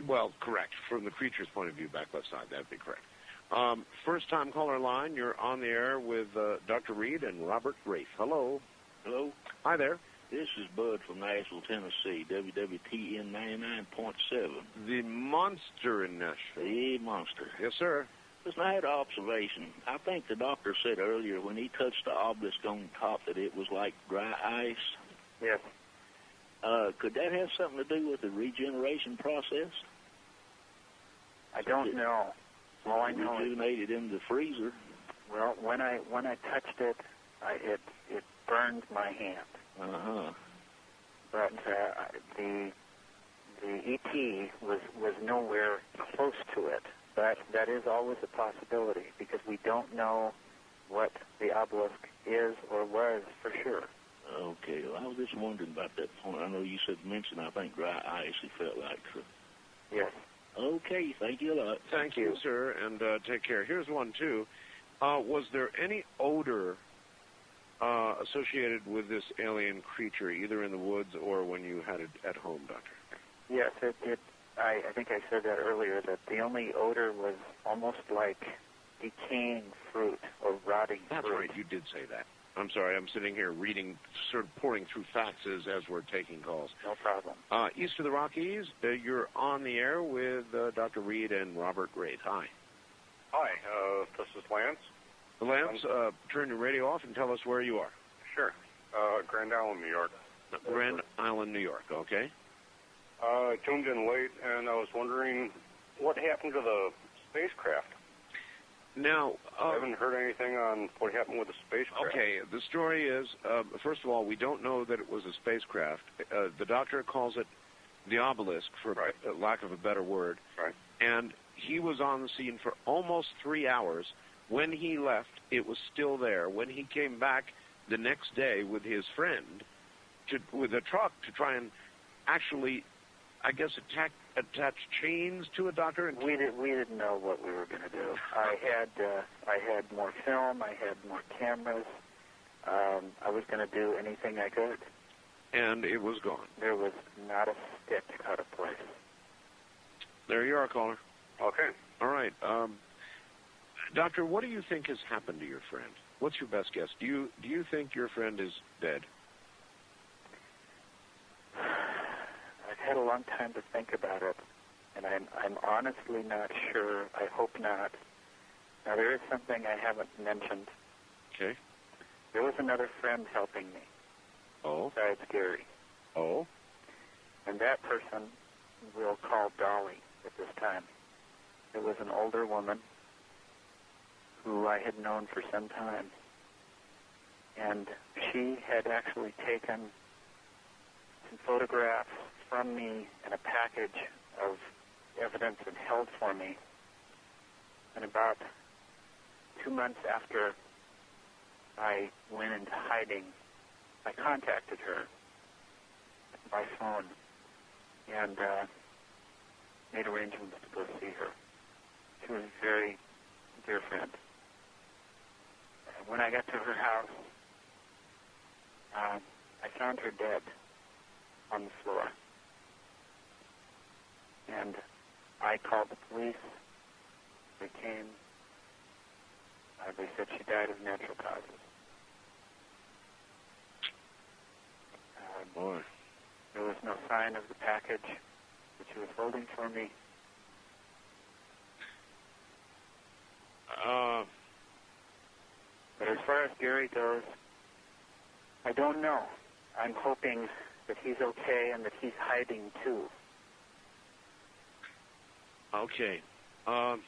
Well, correct. From the creature's point of view, back left side, that'd be correct. First-time caller line, you're on the air with Dr. Reed and Robert Wraith. Hello. Hello? Hi there. This is Bud from Nashville, Tennessee, WWTN 99.7. The monster in Nashville. The monster. Yes, sir. Listen, I had an observation. I think the doctor said earlier when he touched the obelisk on top that it was like dry ice. Yes. Could that have something to do with the regeneration process? I don't know. All I know is rejuvenated in the freezer. Well, when I touched it, it burned my hand. Uh-huh. But the ET was nowhere close to it. But that is always a possibility because we don't know what the obelisk is or was for sure. Okay, well, I was just wondering about that point. I know you mentioned, I think, dry ice, it felt like. So. Yes. Okay, thank you a lot. Thank you, sir, and take care. Here's one, too. Was there any odor associated with this alien creature, either in the woods or when you had it at home, Doctor? Yes, I think I said that earlier, that the only odor was almost like decaying fruit or rotting fruit. That's right, you did say that. I'm sorry, I'm sitting here reading, sort of pouring through faxes as we're taking calls. No problem. East of the Rockies, you're on the air with Dr. Reed and Robert Wraith. Hi. Hi, this is Lance. Lance, turn your radio off and tell us where you are. Sure. Grand Island, New York. Grand Island, New York, okay. I tuned in late, and I was wondering what happened to the spacecraft. Now, I haven't heard anything on what happened with the spacecraft. Okay, the story is, first of all, we don't know that it was a spacecraft. The doctor calls it the obelisk, for lack of a better word. Right. And he was on the scene for almost 3 hours. When he left, it was still there. When he came back the next day with his friend, with a truck to try and actually, I guess, attach chains to a doctor. And we didn't know what we were going to do. I had more film. I had more cameras. I was going to do anything I could. And it was gone. There was not a stick out of place. There you are, caller. Okay. All right. Doctor, what do you think has happened to your friend? What's your best guess? Do you think your friend is dead? I've had a long time to think about it, and I'm honestly not sure. I hope not. Now, there is something I haven't mentioned. Okay. There was another friend helping me. Oh. Besides Gary. Oh. And that person we'll call Dolly at this time. It was an older woman who I had known for some time. And she had actually taken some photographs from me in a package of evidence and held for me. And about 2 months after I went into hiding, I contacted her by phone and made arrangements to go see her. She was a very dear friend. When I got to her house, I found her dead on the floor. And I called the police. They came. They said she died of natural causes. Boy. There was no sign of the package that she was holding for me. But as far as Gary goes, I don't know. I'm hoping that he's okay and that he's hiding too. Okay. Well,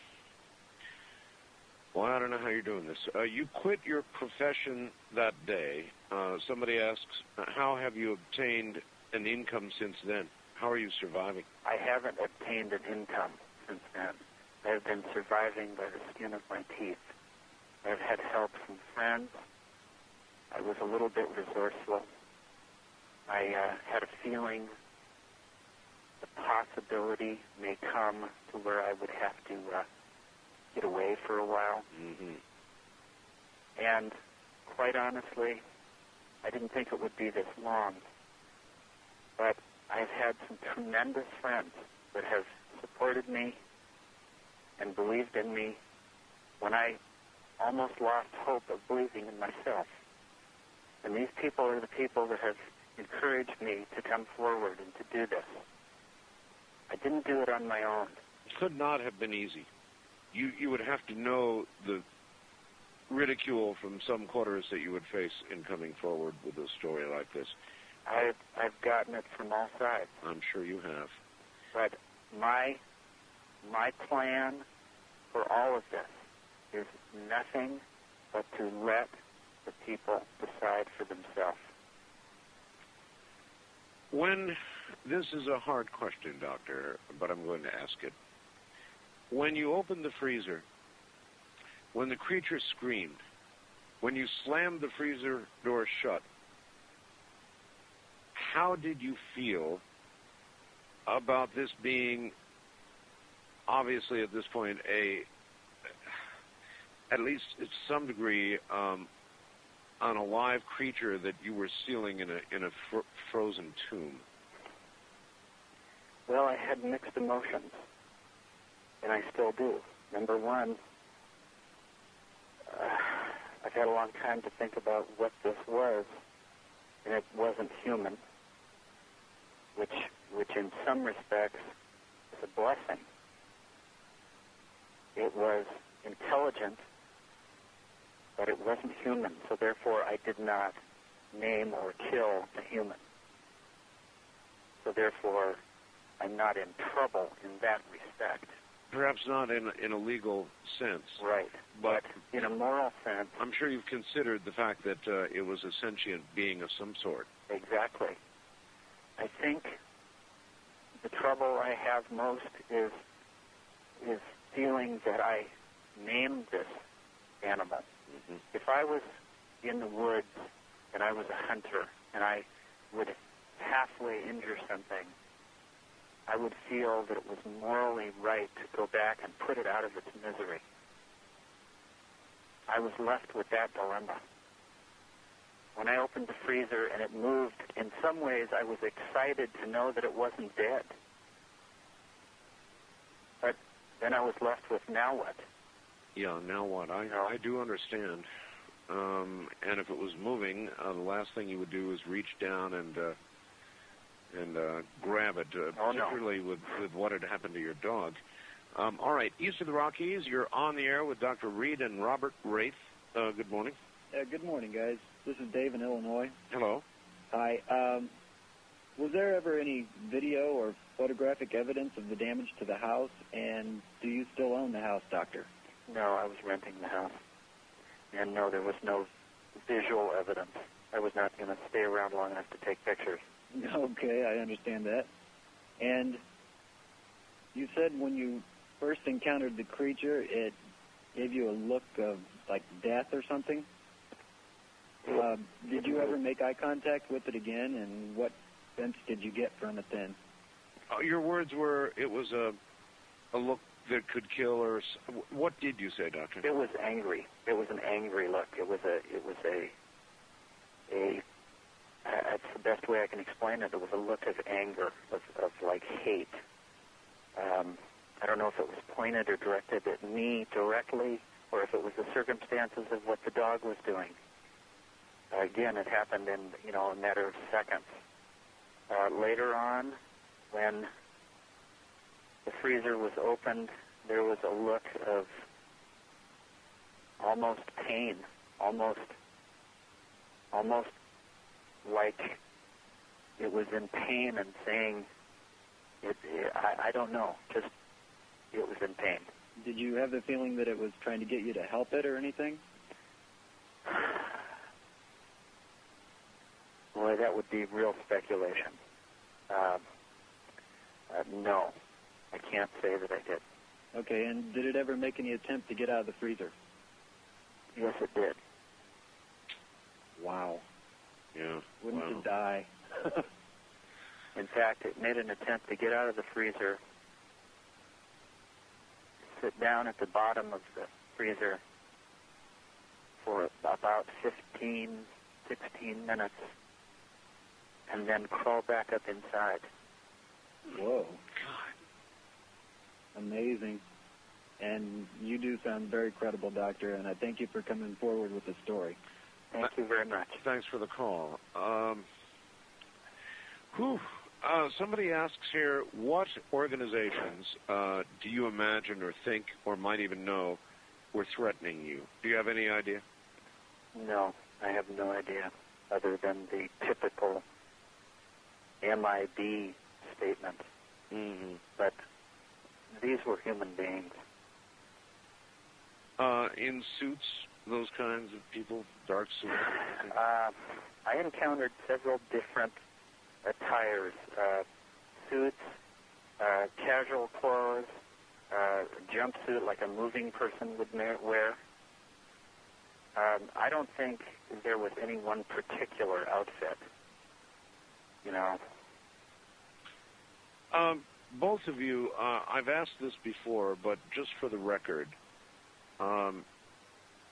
I don't know how you're doing this. You quit your profession that day. Somebody asks, how have you obtained an income since then? How are you surviving? I haven't obtained an income since then. I've been surviving by the skin of my teeth. I've had help from friends. I was a little bit resourceful. I had a feeling the possibility may come to where I would have to get away for a while. Mm-hmm. And quite honestly, I didn't think it would be this long. But I've had some tremendous friends that have supported me and believed in me when I almost lost hope of believing in myself. And these people are the people that have encouraged me to come forward and to do this. I didn't do it on my own. It could not have been easy. You would have to know the ridicule from some quarters that you would face in coming forward with a story like this. I've gotten it from all sides. I'm sure you have. But my plan for all of this is nothing but to let the people decide for themselves. When, this is a hard question, Doctor, but I'm going to ask it. When you opened the freezer, when the creature screamed, when you slammed the freezer door shut, how did you feel about this being, obviously at this point, at least to some degree, an alive creature that you were sealing in a frozen tomb? Well, I had mixed emotions, and I still do. Number one, I've had a long time to think about what this was, and it wasn't human, which in some respects is a blessing. It was intelligent, but it wasn't human, so therefore I did not name or kill the human. So therefore, I'm not in trouble in that respect. Perhaps not in a legal sense. Right. But in a moral sense. I'm sure you've considered the fact that it was a sentient being of some sort. Exactly. I think the trouble I have most is feeling that I named this animal. Mm-hmm. If I was in the woods and I was a hunter and I would halfway injure something, I would feel that it was morally right to go back and put it out of its misery. I was left with that dilemma. When I opened the freezer and it moved, in some ways I was excited to know that it wasn't dead. But then I was left with, now what? Yeah, now what? I do understand. And if it was moving, the last thing you would do is reach down and grab it, particularly with what had happened to your dog. All right, east of the Rockies, you're on the air with Dr. Reed and Robert Wraith. Good morning. Good morning, guys. This is Dave in Illinois. Hello. Hi. Was there ever any video or photographic evidence of the damage to the house, and do you still own the house, Doctor? No, I was renting the house. And no, there was no visual evidence. I was not going to stay around long enough to take pictures. Okay, I understand that. And you said when you first encountered the creature, it gave you a look of, like, death or something? Did you ever make eye contact with it again, and what sense did you get from it then? Your words were, it was a look that could kill, or what did you say, Doctor? It was angry. It was an angry look. It was a that's the best way I can explain it. It was a look of anger, of like hate. I don't know if it was pointed or directed at me directly, or if it was the circumstances of what the dog was doing. Again, it happened in a matter of seconds. Later on, when the freezer was opened, there was a look of almost pain, almost like it was in pain and saying, I don't know, just it was in pain. Did you have the feeling that it was trying to get you to help it or anything? Boy, that would be real speculation. No, I can't say that I did. Okay, and did it ever make any attempt to get out of the freezer? Yes, it did. Wow. Yeah. Wouldn't it die? In fact, it made an attempt to get out of the freezer, sit down at the bottom of the freezer for about 15, 16 minutes, and then crawl back up inside. Whoa. God. Amazing. And you do sound very credible, Doctor, and I thank you for coming forward with the story. Thank you very much. Thanks for the call. Somebody asks here, what organizations do you imagine or think or might even know were threatening you? Do you have any idea? No, I have no idea, other than the typical MIB statement. Mm-hmm. But these were human beings. In suits, those kinds of people, dark suits? I encountered several different attires, suits, casual clothes, jumpsuit like a moving person would wear. I don't think there was any one particular outfit, you know. Both of you, I've asked this before, but just for the record,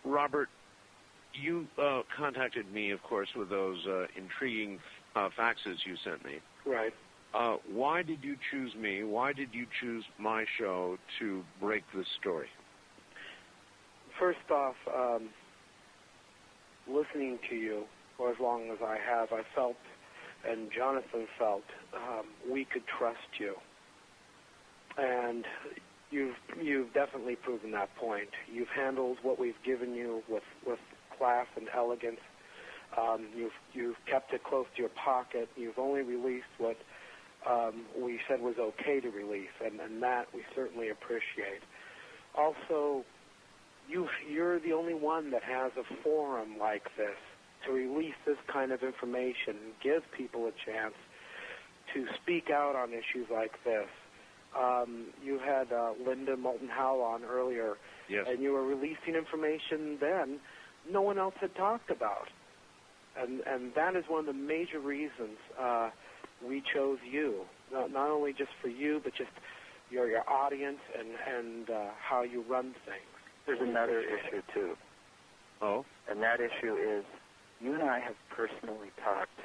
Robert, you contacted me, of course, with those intriguing faxes you sent me. Right. Why did you choose me? Why did you choose my show to break this story? First off, listening to you for as long as I have, I felt, and Jonathan felt, we could trust you. And you've definitely proven that point. You've handled what we've given you with class and elegance. You've kept it close to your pocket. You've only released what we said was okay to release, and that we certainly appreciate. Also, you're the only one that has a forum like this to release this kind of information and give people a chance to speak out on issues like this. You had Linda Moulton-Howe on earlier, yes, and you were releasing information then no one else had talked about. And that is one of the major reasons we chose you, not only just for you, but just your audience and how you run things. There's another issue, too. Oh? And that issue is you and I have personally talked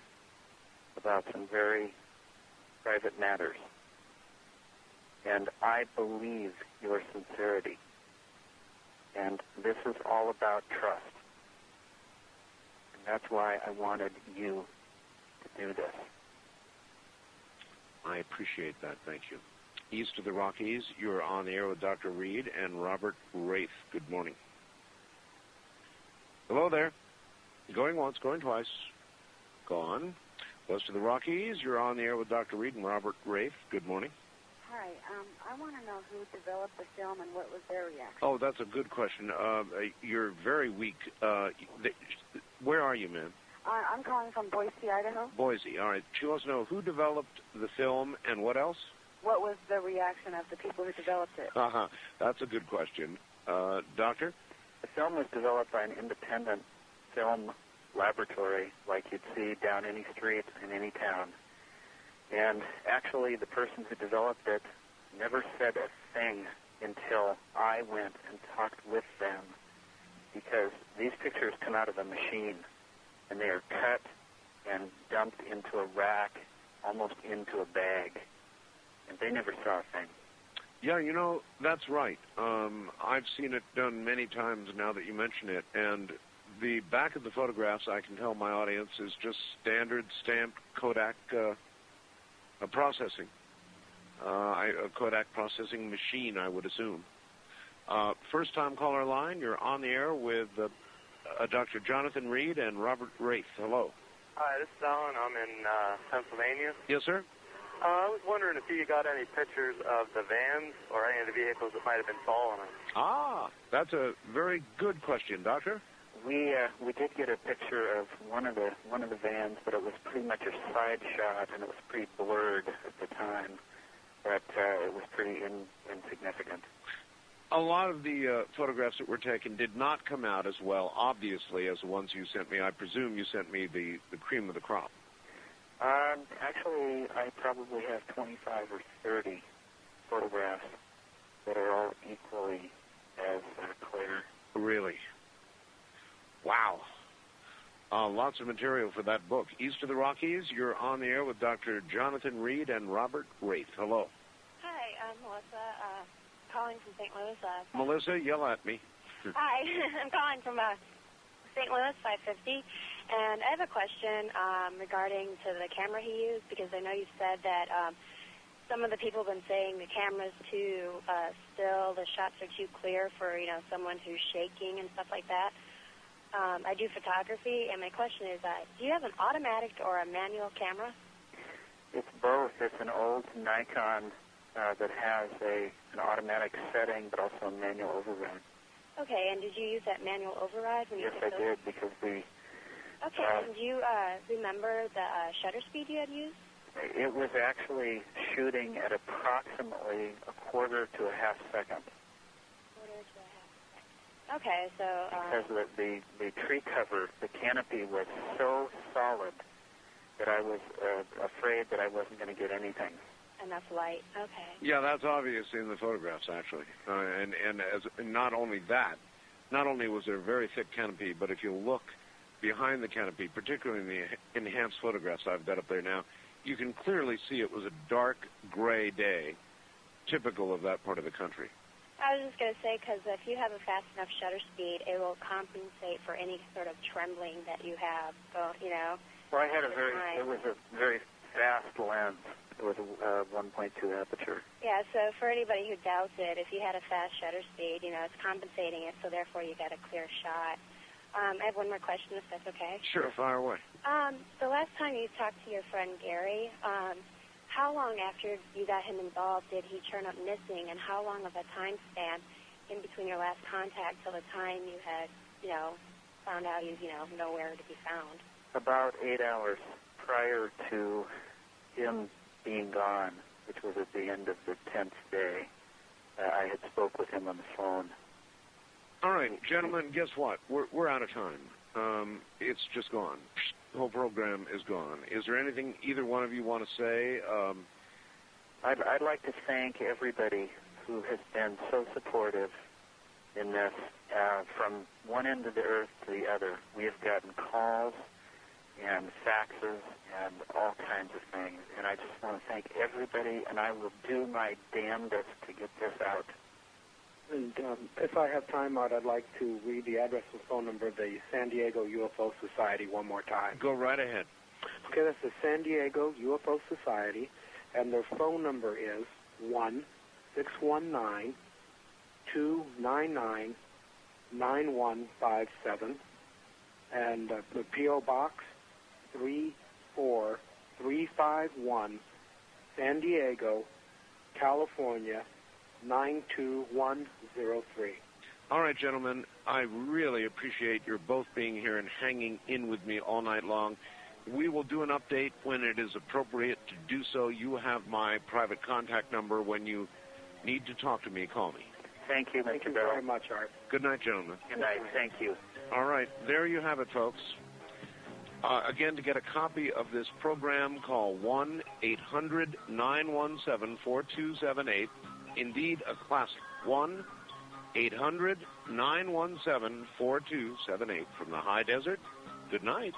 about some very private matters. And I believe your sincerity. And this is all about trust. And that's why I wanted you to do this. I appreciate that. Thank you. East of the Rockies, you're on the air with Dr. Reed and Robert Wraith. Good morning. Hello there. Going once, going twice. Gone. West of the Rockies, you're on the air with Dr. Reed and Robert Wraith. Good morning. Hi. I want to know who developed the film and what was their reaction. Oh, that's a good question. You're very weak. Where are you, ma'am? I'm calling from Boise, Idaho. Boise. All right. She wants to know who developed the film and what else? What was the reaction of the people who developed it? That's a good question. Doctor? The film was developed by an independent film laboratory like you'd see down any street in any town. And actually, the person who developed it never said a thing until I went and talked with them, because these pictures come out of a machine, and they are cut and dumped into a rack, almost into a bag, and they never saw a thing. Yeah, you know, that's right. I've seen it done many times now that you mention it, and the back of the photographs, I can tell my audience, is just standard stamped Kodak processing. A Kodak processing machine, I would assume. First-time caller line, you're on the air with Dr. Jonathan Reed and Robert Wraith. Hello. Hi, this is Alan. I'm in Pennsylvania. Yes, sir? I was wondering if you got any pictures of the vans or any of the vehicles that might have been following us. Ah, that's a very good question, Doctor. We did get a picture of one of the vans, but it was pretty much a side shot, and it was pretty blurred at the time. But it was pretty insignificant. A lot of the photographs that were taken did not come out as well, obviously, as the ones you sent me. I presume you sent me the cream of the crop. Actually, I probably have 25 or 30 photographs that are all equally as clear. Really? Wow. Lots of material for that book. East of the Rockies, you're on the air with Dr. Jonathan Reed and Robert Wraith. Hello. Hi, I'm Melissa, calling from St. Louis. Melissa, yell at me. Hi, I'm calling from St. Louis, 550. And I have a question regarding to the camera he used, because I know you said that some of the people have been saying the camera's too still, the shots are too clear for, someone who's shaking and stuff like that. I do photography, and my question is, do you have an automatic or a manual camera? It's both. It's an old Nikon that has an automatic setting, but also a manual override. Okay, and did you use that manual override when you Yes, I did, because we... Okay, and do you remember the shutter speed you had used? It was actually shooting at approximately a quarter to a half second. Okay, so... because the tree cover, the canopy was so solid that I was afraid that I wasn't going to get anything. Enough light, okay. Yeah, that's obvious in the photographs, actually. And not only that, not only was there a very thick canopy, but if you look behind the canopy, particularly in the enhanced photographs I've got up there now, you can clearly see it was a dark gray day, typical of that part of the country. I was just going to say, because if you have a fast enough shutter speed, it will compensate for any sort of trembling that you have. So, Well, I had it was a very fast lens. It was a 1.2 aperture. Yeah, so for anybody who doubts it, if you had a fast shutter speed, it's compensating it, so therefore you got a clear shot. I have one more question, if that's okay. Sure, fire away. The last time you talked to your friend Gary, how long after you got him involved did he turn up missing, and how long of a time span in between your last contact till the time you had, found out he was, nowhere to be found? About 8 hours prior to him being gone, which was at the end of the 10th day, I had spoke with him on the phone. All right, gentlemen, guess what? We're out of time. It's just gone. The whole program is gone. Is there anything either one of you want to say? I'd like to thank everybody who has been so supportive in this, from one end of the earth to the other. We have gotten calls and faxes and all kinds of things, and I just want to thank everybody, and I will do my damnedest to get this out. And if I have time out, I'd like to read the address and phone number of the San Diego UFO Society one more time. Go right ahead. Okay, that's the San Diego UFO Society, and their phone number is 1-619-299-9157, and the P.O. Box 34351, San Diego, California, 92103. All right, gentlemen, I really appreciate your both being here and hanging in with me all night long. We will do an update when it is appropriate to do so. You have my private contact number. When you need to talk to me, call me. Thank you, Mr. Thank you Bell. very much, Art. Good night, gentlemen. Good night. Thank you. All right, there you have it, folks. Again, to get a copy of this program, call 1-800-917-4278. Indeed, a classic. 1-800-917-4278 from the high desert. Good night.